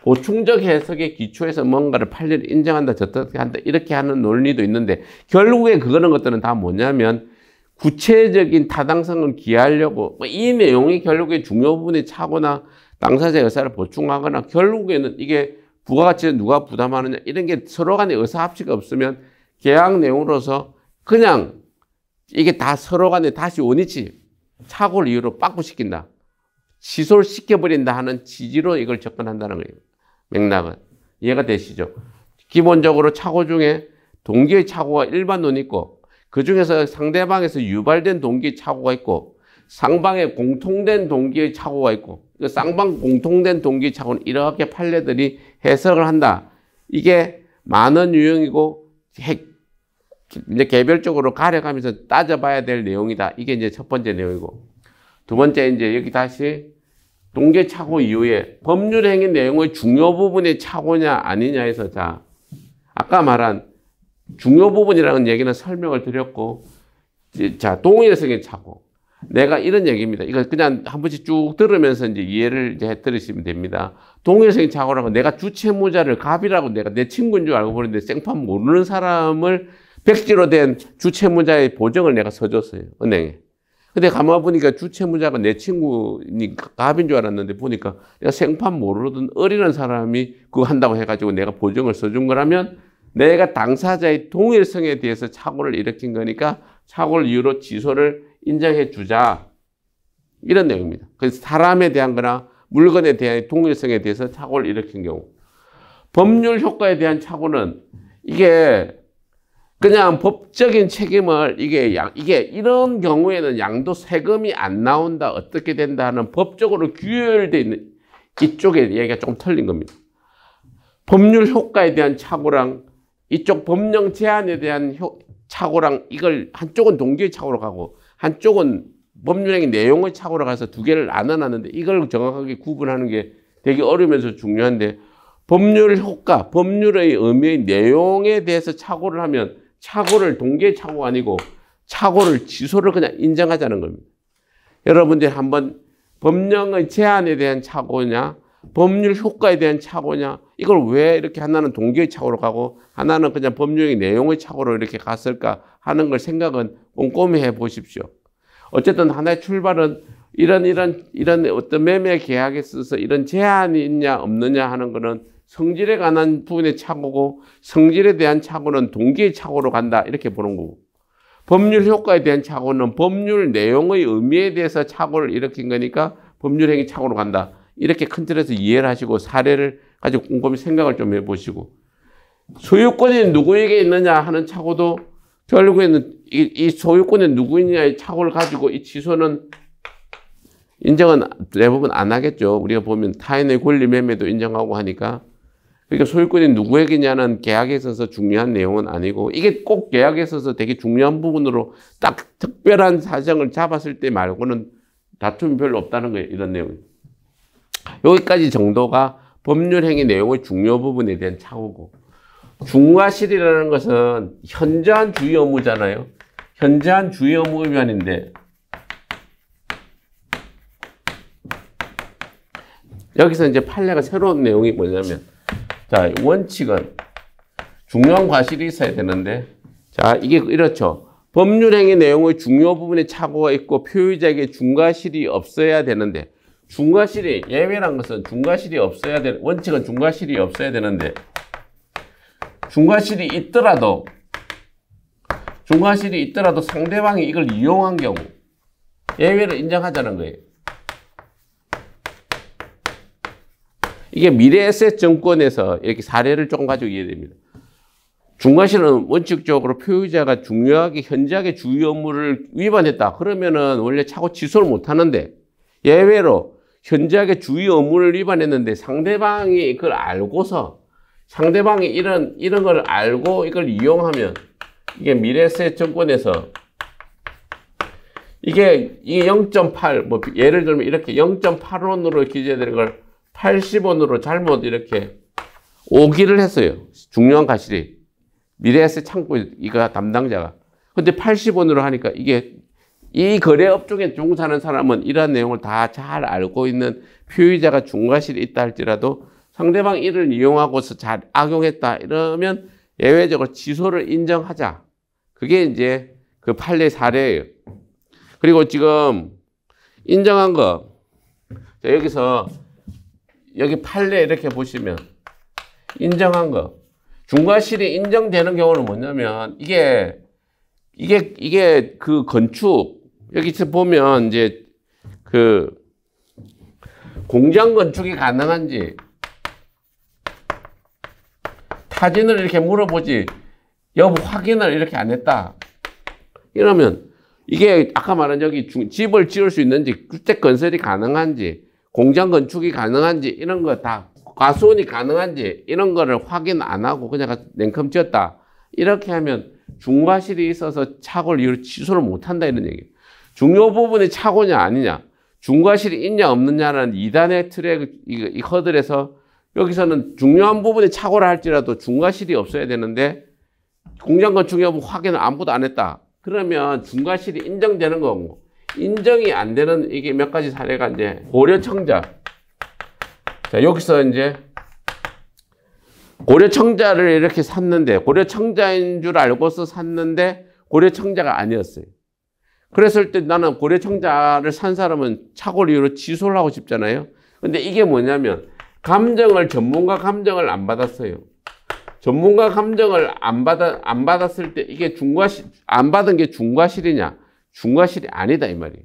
보충적 해석의 기초에서 뭔가를 판례를 인정한다, 어떻게 한다, 이렇게 하는 논리도 있는데 결국에 그거는 것들은 다 뭐냐면 구체적인 타당성을 기하려고 이 내용이 결국에 중요 부분에 차거나 당사자의 의사를 보충하거나 결국에는 이게 부가가치를 누가 부담하느냐 이런 게 서로 간에 의사합치가 없으면 계약 내용으로서 그냥 이게 다 서로 간에 다시 원위치 착오를 이유로 빠꾸시킨다. 취소를 시켜버린다 하는 취지로 이걸 접근한다는 거예요. 맥락은. 이해가 되시죠? 기본적으로 착오 중에 동기의 착오가 일반론이 있고 그 중에서 상대방에서 유발된 동기의 착오가 있고 상방의 공통된 동기의 착오가 있고 쌍방 공통된 동기의 착오는 이렇게 판례들이 해석을 한다. 이게 많은 유형이고 이제 개별적으로 가려가면서 따져봐야 될 내용이다. 이게 이제 첫 번째 내용이고 두 번째 이제 여기 다시 동기의 착오 이후에 법률행위 내용의 중요 부분의 착오냐 아니냐에서 아까 말한 중요 부분이라는 얘기는 설명을 드렸고 동일성의 착오. 내가 이런 얘기입니다. 이거 그냥 한 번씩 쭉 들으면서 이제 이해를 이제 해 들으시면 됩니다. 동일성의 착오라고 내가 주채무자를 갑이라고 내가 내 친구인 줄 알고 보는데 생판 모르는 사람을 백지로 된 주채무자의 보증을 내가 서줬어요. 은행에. 근데 가만 보니까 주채무자가 내 친구니 갑인 줄 알았는데 보니까 내가 생판 모르던 어리는 사람이 그거 한다고 해가지고 내가 보증을 써준 거라면 내가 당사자의 동일성에 대해서 착오를 일으킨 거니까 착오를 이유로 취소를 인정해 주자. 이런 내용입니다. 그래서 사람에 대한 거나 물건에 대한 동일성에 대해서 착오를 일으킨 경우. 법률 효과에 대한 착오는 이게 그냥 법적인 책임을 이게 이런 경우에는 양도 세금이 안 나온다 어떻게 된다 하는 법적으로 규율되어 있는 이쪽에 얘기가 조금 틀린 겁니다. 법률 효과에 대한 착오랑 이쪽 법령 제한에 대한 착오랑 이걸 한쪽은 동기의 착오로 가고 한쪽은 법률행위 내용의 착오로 가서 두 개를 나눠놨는데 이걸 정확하게 구분하는 게 되게 어려우면서 중요한데 법률 효과, 법률의 의미의 내용에 대해서 착오를 하면 착오를 동기의 착오가 아니고 착오를 취소를 그냥 인정하자는 겁니다. 여러분들이 한번 법령의 제한에 대한 착오냐 법률 효과에 대한 착오냐 이걸 왜 이렇게 하나는 동기의 착오로 가고 하나는 그냥 법률의 내용의 착오로 이렇게 갔을까 하는 걸 생각은 꼼꼼히 해 보십시오. 어쨌든 하나의 출발은 이런 어떤 매매 계약에 있어서 이런 제한이 있냐 없느냐 하는 거는 성질에 관한 부분의 착오고 성질에 대한 착오는 동기의 착오로 간다 이렇게 보는 거고 법률 효과에 대한 착오는 법률 내용의 의미에 대해서 착오를 일으킨 거니까 법률행위 착오로 간다 이렇게 큰 틀에서 이해를 하시고 사례를 가지고 꼼꼼히 생각을 좀 해보시고 소유권이 누구에게 있느냐 하는 착오도 결국에는 이 소유권이 누구이냐의 착오를 가지고 이 취소는 인정은 대부분 안 하겠죠. 우리가 보면 타인의 권리 매매도 인정하고 하니까 그러니까 소유권이 누구에게냐는 계약에 있어서 중요한 내용은 아니고 이게 꼭 계약에 있어서 되게 중요한 부분으로 딱 특별한 사정을 잡았을 때 말고는 다툼이 별로 없다는 거예요. 이런 내용이. 여기까지 정도가 법률 행위 내용의 중요 부분에 대한 착오고, 중과실이라는 것은 현저한 주의 의무잖아요. 현저한 주의 의무 위반인데, 여기서 이제 판례가 새로운 내용이 뭐냐면, 자, 원칙은 중요한 과실이 있어야 되는데, 자, 이게 이렇죠. 법률행위 내용의 중요 부분에 착오가 있고 표의자에게 중과실이 없어야 되는데, 중과실이, 예외란 것은 중과실이 없어야 되, 원칙은 중과실이 없어야 되는데, 중과실이 있더라도 상대방이 이걸 이용한 경우, 예외를 인정하자는 거예요. 이게 미래에셋증권에서 이렇게 사례를 조금 가지고 이해됩니다. 중과실은 원칙적으로 표의자가 중요하게 현저하게 주의 업무를 위반했다. 그러면은 원래 착오 취소를 못 하는데, 예외로 현저하게 주의 업무를 위반했는데 상대방이 그걸 알고서, 상대방이 이런 걸 알고 이걸 이용하면, 이게 미래에셋증권에서 이게 0.8, 뭐 예를 들면 이렇게 0.8원으로 기재되는 걸 80원으로 잘못 이렇게 오기를 했어요. 중요한 과실이. 미래에셋 창고 이거 담당자가. 근데 80원으로 하니까 이게 이 거래업종에 종사하는 사람은 이러한 내용을 다 잘 알고 있는 표의자가 중과실이 있다 할지라도 상대방 이를 이용하고서 잘 악용했다 이러면 예외적으로 취소를 인정하자. 그게 이제 그 판례 사례예요. 그리고 지금 인정한 거, 자, 여기서 여기 판례 이렇게 보시면 인정한 거, 중과실이 인정되는 경우는 뭐냐면 이게 그 건축, 여기서 보면 이제 그 공장 건축이 가능한지 타진을 이렇게 물어보지 여부 확인을 이렇게 안 했다. 이러면 이게 아까 말한 여기 집을 지을 수 있는지, 주택 건설이 가능한지, 공장 건축이 가능한지 이런 거 다, 과수원이 가능한지 이런 거를 확인 안 하고 그냥 냉큼 지었다. 이렇게 하면 중과실이 있어서 착오를 이유로 취소를 못 한다 이런 얘기예요. 중요 부분이 착오냐 아니냐, 중과실이 있냐 없느냐는 2단의 틀에 이 허들에서 여기서는 중요한 부분이 착오를 할지라도 중과실이 없어야 되는데 공장 건축 여부 확인을 아무도 안 했다. 그러면 중과실이 인정되는 거고, 인정이 안 되는 이게 몇 가지 사례가 이제 고려청자. 자, 여기서 이제 고려청자를 이렇게 샀는데, 고려청자인 줄 알고서 샀는데 고려청자가 아니었어요. 그랬을 때 나는 고려청자를 산 사람은 착오를 이유로 취소를 하고 싶잖아요. 근데 이게 뭐냐면 전문가 감정을 안 받았어요. 전문가 감정을 안 받았을 때 이게 안 받은 게 중과실이냐? 중과실이 아니다 이 말이에요.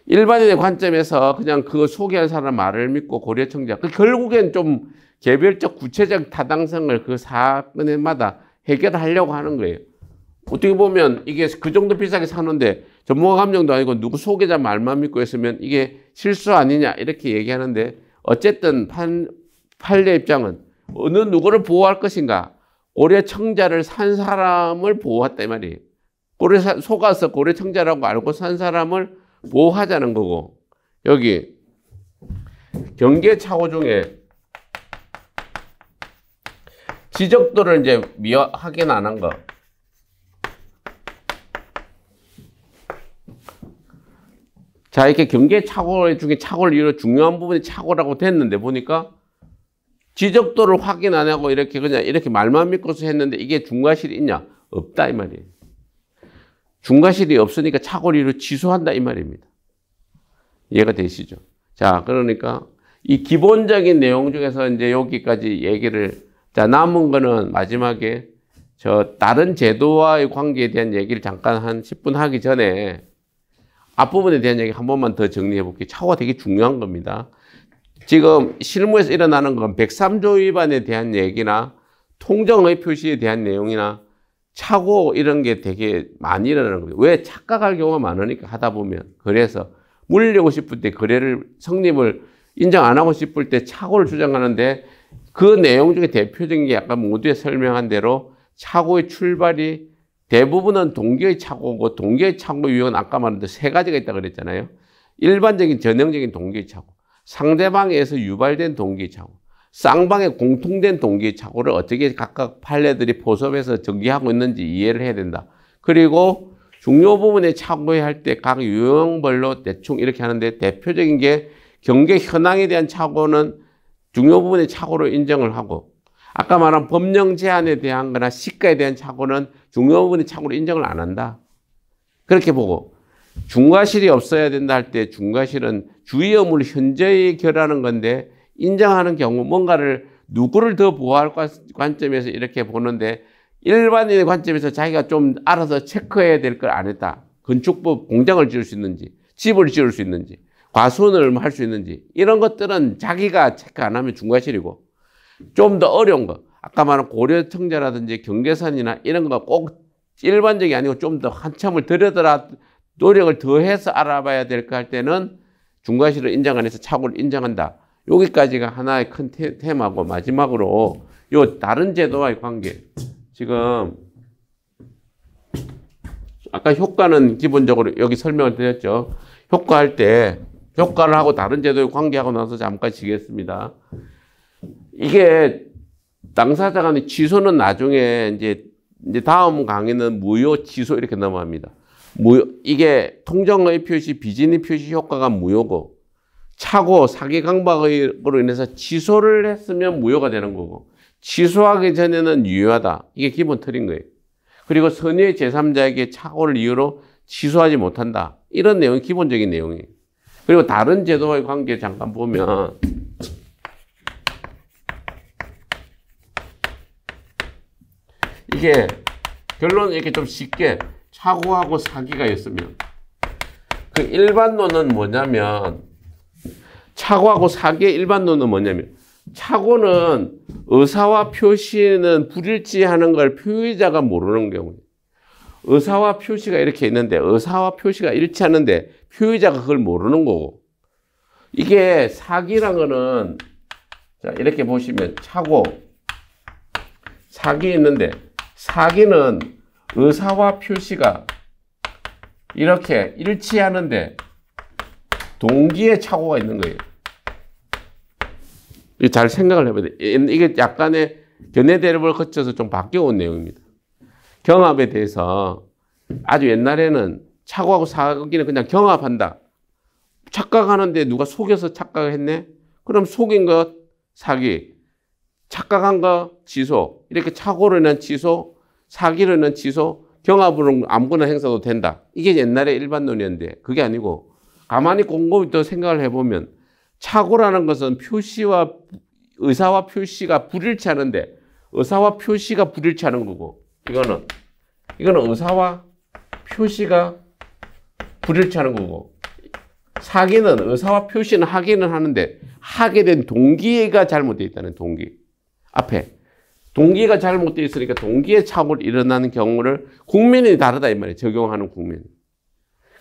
일반인의 관점에서 그냥 그 소개한 사람 말을 믿고 고려청자, 결국엔 좀 개별적 구체적 타당성을 그 사건마다 해결하려고 하는 거예요. 어떻게 보면 이게 그 정도 비싸게 사는데 전문가 감정도 아니고 누구 소개자 말만 믿고 했으면 이게 실수 아니냐 이렇게 얘기하는데, 어쨌든 판례 입장은 어느 누구를 보호할 것인가? 고려청자를 산 사람을 보호했다 이 말이에요. 속아서 고려청자라고 알고 산 사람을 보호하자는 거고, 여기 경계착오 중에 지적도를 이제 확인 안 한 거. 자, 이렇게 경계착오 중에 착오를 이유로 중요한 부분이 착오라고 됐는데 보니까 지적도를 확인 안 하고 이렇게 그냥 이렇게 말만 믿고서 했는데 이게 중과실이 있냐? 없다 이 말이에요. 중과실이 없으니까 착오를 이유로 취소한다 이 말입니다. 이해가 되시죠? 자, 그러니까 이 기본적인 내용 중에서 이제 여기까지 얘기를, 자, 남은 거는 마지막에 다른 제도와의 관계에 대한 얘기를 잠깐 한 10분 하기 전에 앞부분에 대한 얘기 한 번만 더 정리해 볼게요. 착오가 되게 중요한 겁니다. 지금 실무에서 일어나는 건 103조 위반에 대한 얘기나 통정의 표시에 대한 내용이나 착오 이런 게 되게 많이 일어나는 거예요. 왜? 착각할 경우가 많으니까 하다 보면. 그래서 물리고 싶을 때 거래를 성립을 인정 안 하고 싶을 때 착오를 주장하는데, 그 내용 중에 대표적인 게 아까 모두에 설명한 대로 착오의 출발이 대부분은 동기의 착오고, 동기의 착오 유형은 아까 말한 대로 세 가지가 있다고 그랬잖아요. 일반적인 전형적인 동기의 착오, 상대방에서 유발된 동기의 착오, 쌍방의 공통된 동기 착오를 어떻게 각각 판례들이 포섭해서 전개하고 있는지 이해를 해야 된다. 그리고 중요 부분에 착오해야 할 때 각 유형별로 대충 이렇게 하는데 대표적인 게 경계 현황에 대한 착오는 중요 부분의 착오로 인정을 하고 아까 말한 법령 제한에 대한 거나 시가에 대한 착오는 중요 부분의 착오로 인정을 안 한다. 그렇게 보고 중과실이 없어야 된다 할 때 중과실은 주의 의무를 현저히 결하는 건데 인정하는 경우 뭔가를 누구를 더 보호할 관점에서 이렇게 보는데 일반인의 관점에서 자기가 좀 알아서 체크해야 될 걸 안 했다. 건축법 공장을 지을 수 있는지 집을 지을 수 있는지 과수원을 할 수 있는지 이런 것들은 자기가 체크 안 하면 중과실이고 좀 더 어려운 거 아까 말한 고려청자라든지 경계선이나 이런 거 꼭 일반적이 아니고 좀 더 한참을 들여다라 노력을 더해서 알아봐야 될 거 할 때는 중과실을 인정 안 해서 착오를 인정한다. 여기까지가 하나의 큰 테마고 마지막으로 요 다른 제도와의 관계. 지금 아까 효과는 기본적으로 여기 설명을 드렸죠. 효과할 때 효과를 하고 다른 제도에 관계하고 나서 잠깐 쉬겠습니다. 이게 당사자 간의 취소는 나중에 이제 다음 강의는 무효, 취소 이렇게 넘어갑니다. 이게 통정의 표시, 비진의 표시 효과가 무효고 착오, 사기 강박으로 인해서 취소를 했으면 무효가 되는 거고 취소하기 전에는 유효하다. 이게 기본 틀인 거예요. 그리고 선의의 제3자에게 착오를 이유로 취소하지 못한다. 이런 내용이 기본적인 내용이에요. 그리고 다른 제도와의 관계 잠깐 보면 이게 결론은 이렇게 좀 쉽게 착오하고 사기가 있으면 그 일반론은 뭐냐면 착오하고 사기의 일반론은 뭐냐면 착오는 의사와 표시는 불일치하는 걸 표의자가 모르는 경우에 의사와 표시가 이렇게 있는데 의사와 표시가 일치하는데 표의자가 그걸 모르는 거고 이게 사기란 거는 자 이렇게 보시면 착오 사기 있는데 사기는 의사와 표시가 이렇게 일치하는데 동기에 착오가 있는 거예요. 잘 생각을 해봐야 돼. 이게 약간의 견해 대립을 거쳐서 좀 바뀌어온 내용입니다. 경합에 대해서 아주 옛날에는 착오하고 사기는 그냥 경합한다. 착각하는데 누가 속여서 착각했네? 그럼 속인 것 사기, 착각한 거 취소, 이렇게 착오로 인한 취소, 사기로 인한 취소, 경합으로 아무거나 행사도 된다. 이게 옛날에 일반론이었는데 그게 아니고 가만히 곰곰이 또 생각을 해보면 착오라는 것은 표시와 의사와 표시가 불일치하는데 의사와 표시가 불일치하는 거고 이거는 의사와 표시가 불일치하는 거고 사기는 의사와 표시는 하기는 하는데 하게 된 동기가 잘못되어 있다는 동기 앞에 동기가 잘못되어 있으니까 동기의 착오를 일어나는 경우를 국면이 다르다 이 말이에요. 적용하는 국면이.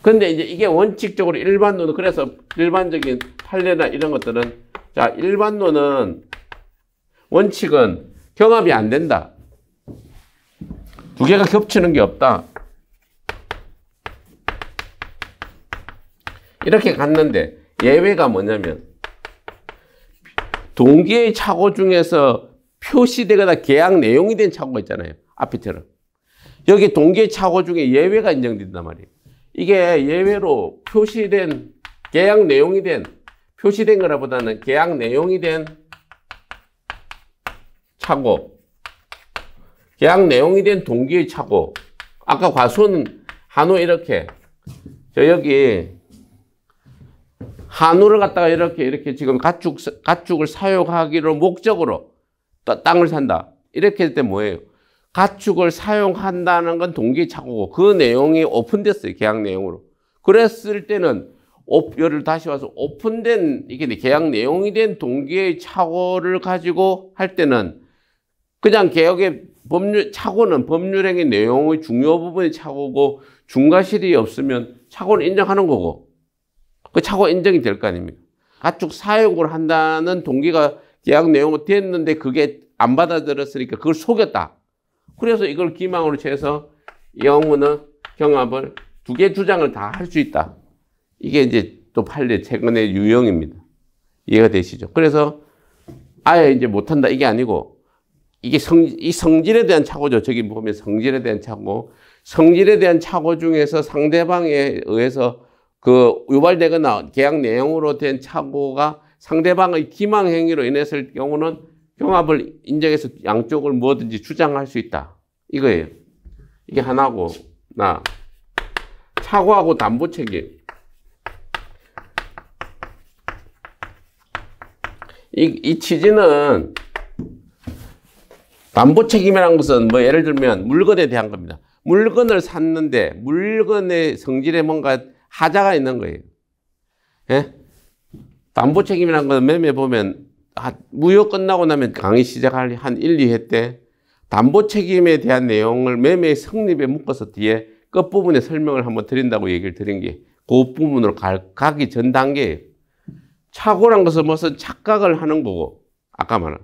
근데 이제 이게 원칙적으로 일반론은 그래서 일반적인 판례나 이런 것들은 자 일반론은 원칙은 경합이 안 된다. 두 개가 겹치는 게 없다. 이렇게 갔는데 예외가 뭐냐면 동기의 착오 중에서 표시되거나 계약 내용이 된 착오가 있잖아요. 앞에처럼. 여기 동기의 착오 중에 예외가 인정된단 말이에요. 이게 예외로 표시된 계약 내용이 된 표시된 거라보다는 계약 내용이 된 착오 계약 내용이 된 동기의 착오 아까 과수는 한우 이렇게 저 여기 한우를 갖다가 이렇게 지금 가축을 사용하기로 목적으로 땅을 산다 이렇게 할 때 뭐예요? 가축을 사용한다는 건 동기의 착오고 그 내용이 오픈됐어요. 계약 내용으로. 그랬을 때는 예를 다시 와서 오픈된 이게 계약 내용이 된 동기의 착오를 가지고 할 때는 그냥 개혁의 착오는 법률행위 내용의 중요 부분의 착오고 중과실이 없으면 착오를 인정하는 거고 그 착오 인정이 될 거 아닙니까? 가축 사용을 한다는 동기가 계약 내용으로 됐는데 그게 안 받아들였으니까 그걸 속였다. 그래서 이걸 기망으로 채서 이 경우는 경합을 두 개 주장을 다 할 수 있다. 이게 이제 또 판례 최근의 유형입니다. 이해가 되시죠? 그래서 아예 이제 못한다 이게 아니고 이게 이 성질에 대한 착오죠. 저기 보면 성질에 대한 착오. 성질에 대한 착오 중에서 상대방에 의해서 그 유발되거나 계약 내용으로 된 착오가 상대방의 기망 행위로 인했을 경우는 경합을 인정해서 양쪽을 뭐든지 주장할 수 있다. 이거예요. 이게 하나고, 착오하고 담보 책임. 이 취지는 담보 책임이라는 것은 뭐 예를 들면 물건에 대한 겁니다. 물건을 샀는데 물건의 성질에 뭔가 하자가 있는 거예요. 예? 담보 책임이라는 건 매매 보면 무효 끝나고 나면 강의 시작할 한 1, 2회 때 담보 책임에 대한 내용을 매매의 성립에 묶어서 뒤에 끝부분에 설명을 한번 드린다고 얘기를 드린 게 그 부분으로 가기 전 단계예요. 착오란 것은 무슨 착각을 하는 거고, 아까 말한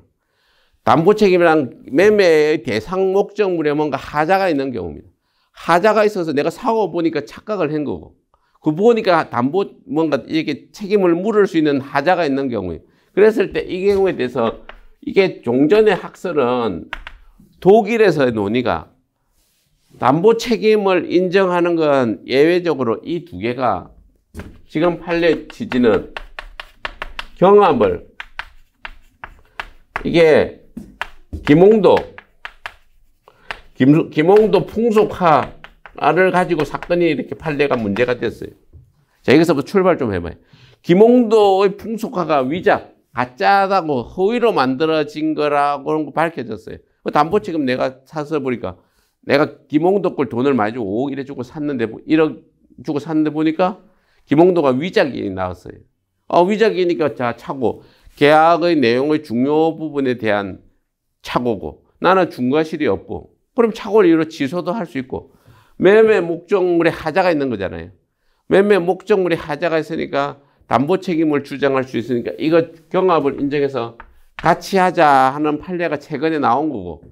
담보 책임이란 매매의 대상 목적물에 뭔가 하자가 있는 경우입니다. 하자가 있어서 내가 사고 보니까 착각을 한 거고, 그 보니까 담보 뭔가 이렇게 책임을 물을 수 있는 하자가 있는 경우에, 그랬을 때 이 경우에 대해서 이게 종전의 학설은 독일에서의 논의가 담보 책임을 인정하는 건 예외적으로 이 두 개가 지금 판례 취지는 경합을 이게 김홍도 풍속화를 가지고 사건이 이렇게 판례가 문제가 됐어요. 자, 여기서부터 출발 좀 해봐요. 김홍도의 풍속화가 위작, 가짜다고 허위로 만들어진 거라고 밝혀졌어요. 담보 책임 내가 사서 보니까 내가 김홍도 걸 돈을 많이 주고 5억 이래 주고 샀는데 1억 주고 샀는데 보니까 김홍도가 위작이 나왔어요. 위작이니까 자 착오. 계약의 내용의 중요 부분에 대한 착오고 나는 중과실이 없고 그럼 착오를 이유로 취소도 할 수 있고 매매 목적물에 하자가 있는 거잖아요. 매매 목적물에 하자가 있으니까 담보 책임을 주장할 수 있으니까 이거 경합을 인정해서 같이 하자 하는 판례가 최근에 나온 거고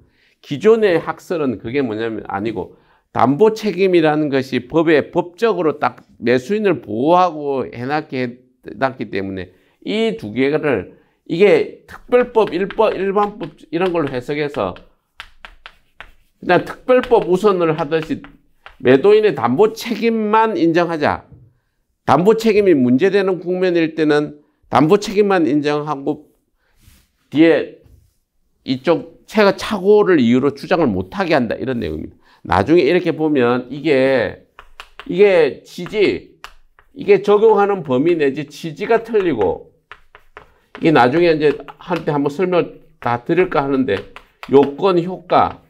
기존의 학설은 그게 뭐냐면 아니고 담보 책임이라는 것이 법적으로 딱 매수인을 보호하고 해놨기 때문에 이 두 개를 이게 특별법, 일반법 이런 걸로 해석해서 그냥 특별법 우선을 하듯이 매도인의 담보 책임만 인정하자. 담보 책임이 문제되는 국면일 때는 담보 책임만 인정하고 뒤에 이쪽 착오를 이유로 주장을 못하게 한다. 이런 내용입니다. 나중에 이렇게 보면 이게 취지, 이게 적용하는 범위 내지 취지가 틀리고 이게 나중에 이제 할 때 한번 설명 다 드릴까 하는데 요건, 효과,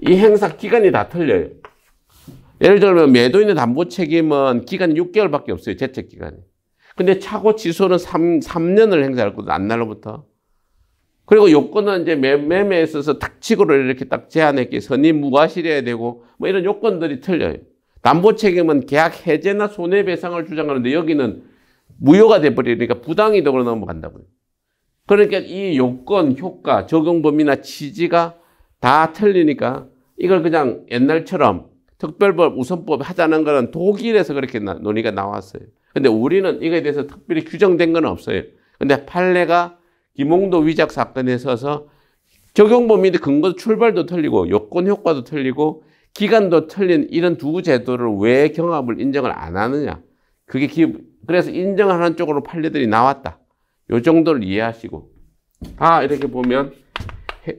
이 행사 기간이 다 틀려요. 예를 들면 매도인의 담보 책임은 기간이 6개월밖에 없어요. 제책 기간이. 근데 착오 취소는 3년을 행사할 거거든요. 안날로부터. 그리고 요건은 이제 매매에 있어서 탁칙으로 이렇게 딱 제한했기에 선임 무과실해야 되고 뭐 이런 요건들이 틀려요. 담보 책임은 계약 해제나 손해배상을 주장하는데 여기는 무효가 돼버리니까 부당이득으로 넘어간다고요. 그러니까 이 요건, 효과, 적용 범위나 취지가 다 틀리니까 이걸 그냥 옛날처럼 특별법, 우선법 하자는 거는 독일에서 그렇게 논의가 나왔어요. 근데 우리는 이거에 대해서 특별히 규정된 건 없어요. 근데 판례가 김홍도 위작 사건에 있어서 적용 범위도 근거 출발도 틀리고 요건 효과도 틀리고 기간도 틀린 이런 두 제도를 왜 경합을 인정을 안 하느냐. 그래서 인정하는 쪽으로 판례들이 나왔다. 요 정도를 이해하시고. 다 이렇게 보면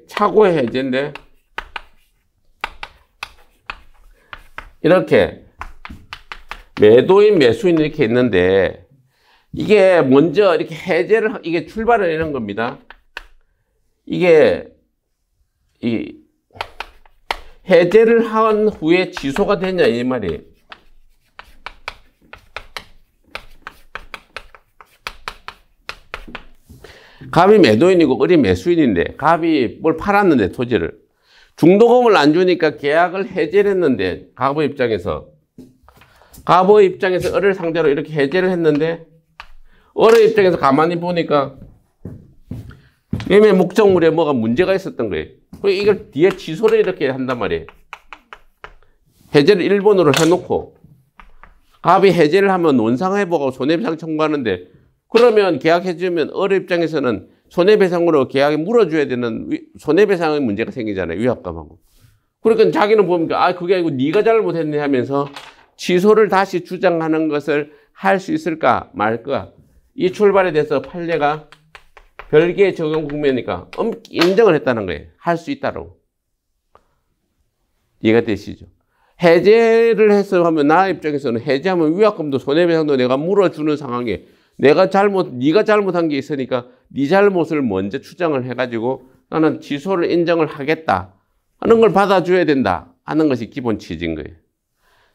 착오의 해제인데 이렇게 매도인, 매수인 이렇게 있는데 이게 먼저 이렇게 해제를, 이게 출발을 하는 겁니다. 이게, 해제를 한 후에 취소가 되냐, 이 말이에요. 갑이 매도인이고 을이 매수인인데, 갑이 뭘 팔았는데, 토지를. 중도금을 안 주니까 계약을 해제를 했는데, 갑의 입장에서 을을 상대로 이렇게 해제를 했는데, 을의 입장에서 가만히 보니까 매매 목적물에 뭐가 문제가 있었던 거예요. 그리고 이걸 뒤에 취소를 이렇게 한단 말이에요. 해제를 1번으로 해놓고 갑이 해제를 하면 논상회복하고 손해배상 청구하는데 그러면 계약 해주면 을의 입장에서는 손해배상으로 계약에 물어줘야 되는 손해배상의 문제가 생기잖아요. 위압감하고. 그러니까 자기는 보니까 아 그게 아니고 네가 잘못했네 하면서 취소를 다시 주장하는 것을 할 수 있을까 말까. 이 출발에 대해서 판례가 별개의 적용 국면이니까 인정을 했다는 거예요. 할 수 있다고. 이해가 되시죠? 해제를 해서 하면 나 입장에서는 해제하면 위약금도 손해배상도 내가 물어주는 상황에 네가 잘못한 게 있으니까 네 잘못을 먼저 추정을 해가지고 나는 취소를 인정을 하겠다 하는 걸 받아줘야 된다 하는 것이 기본 취지인 거예요.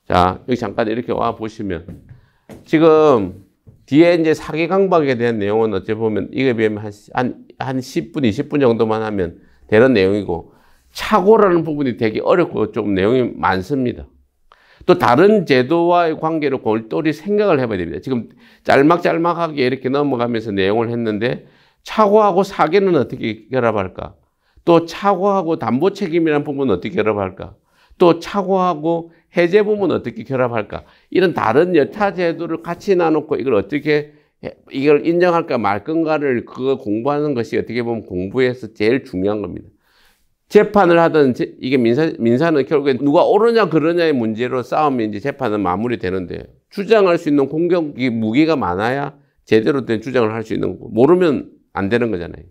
자, 여기 잠깐 이렇게 와 보시면 지금 뒤에 이제 사기강박에 대한 내용은 어찌 보면 이게 비하면 한 10분, 20분 정도만 하면 되는 내용이고 착오라는 부분이 되게 어렵고 좀 내용이 많습니다. 또 다른 제도와의 관계로 골똘히 생각을 해봐야 됩니다. 지금 짤막짤막하게 이렇게 넘어가면서 내용을 했는데 착오하고 사기는 어떻게 결합할까? 또 착오하고 담보 책임이라는 부분은 어떻게 결합할까? 또 착오하고 해제 부분은 어떻게 결합할까? 이런 다른 여타 제도를 같이 나놓고 이걸 어떻게 이걸 인정할까 말 건가를 그거 공부하는 것이 어떻게 보면 공부에서 제일 중요한 겁니다. 재판을 하든 이게 민사는 결국에 누가 옳으냐 그러냐의 문제로 싸우면 이제 재판은 마무리되는데 주장할 수 있는 공격이 무기가 많아야 제대로 된 주장을 할 수 있는 거고 모르면 안 되는 거잖아요.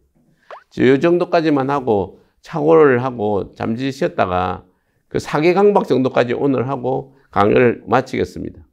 이 정도까지만 하고 착오를 하고 잠시 쉬었다가 그 사기강박 정도까지 오늘 하고 강의를 마치겠습니다.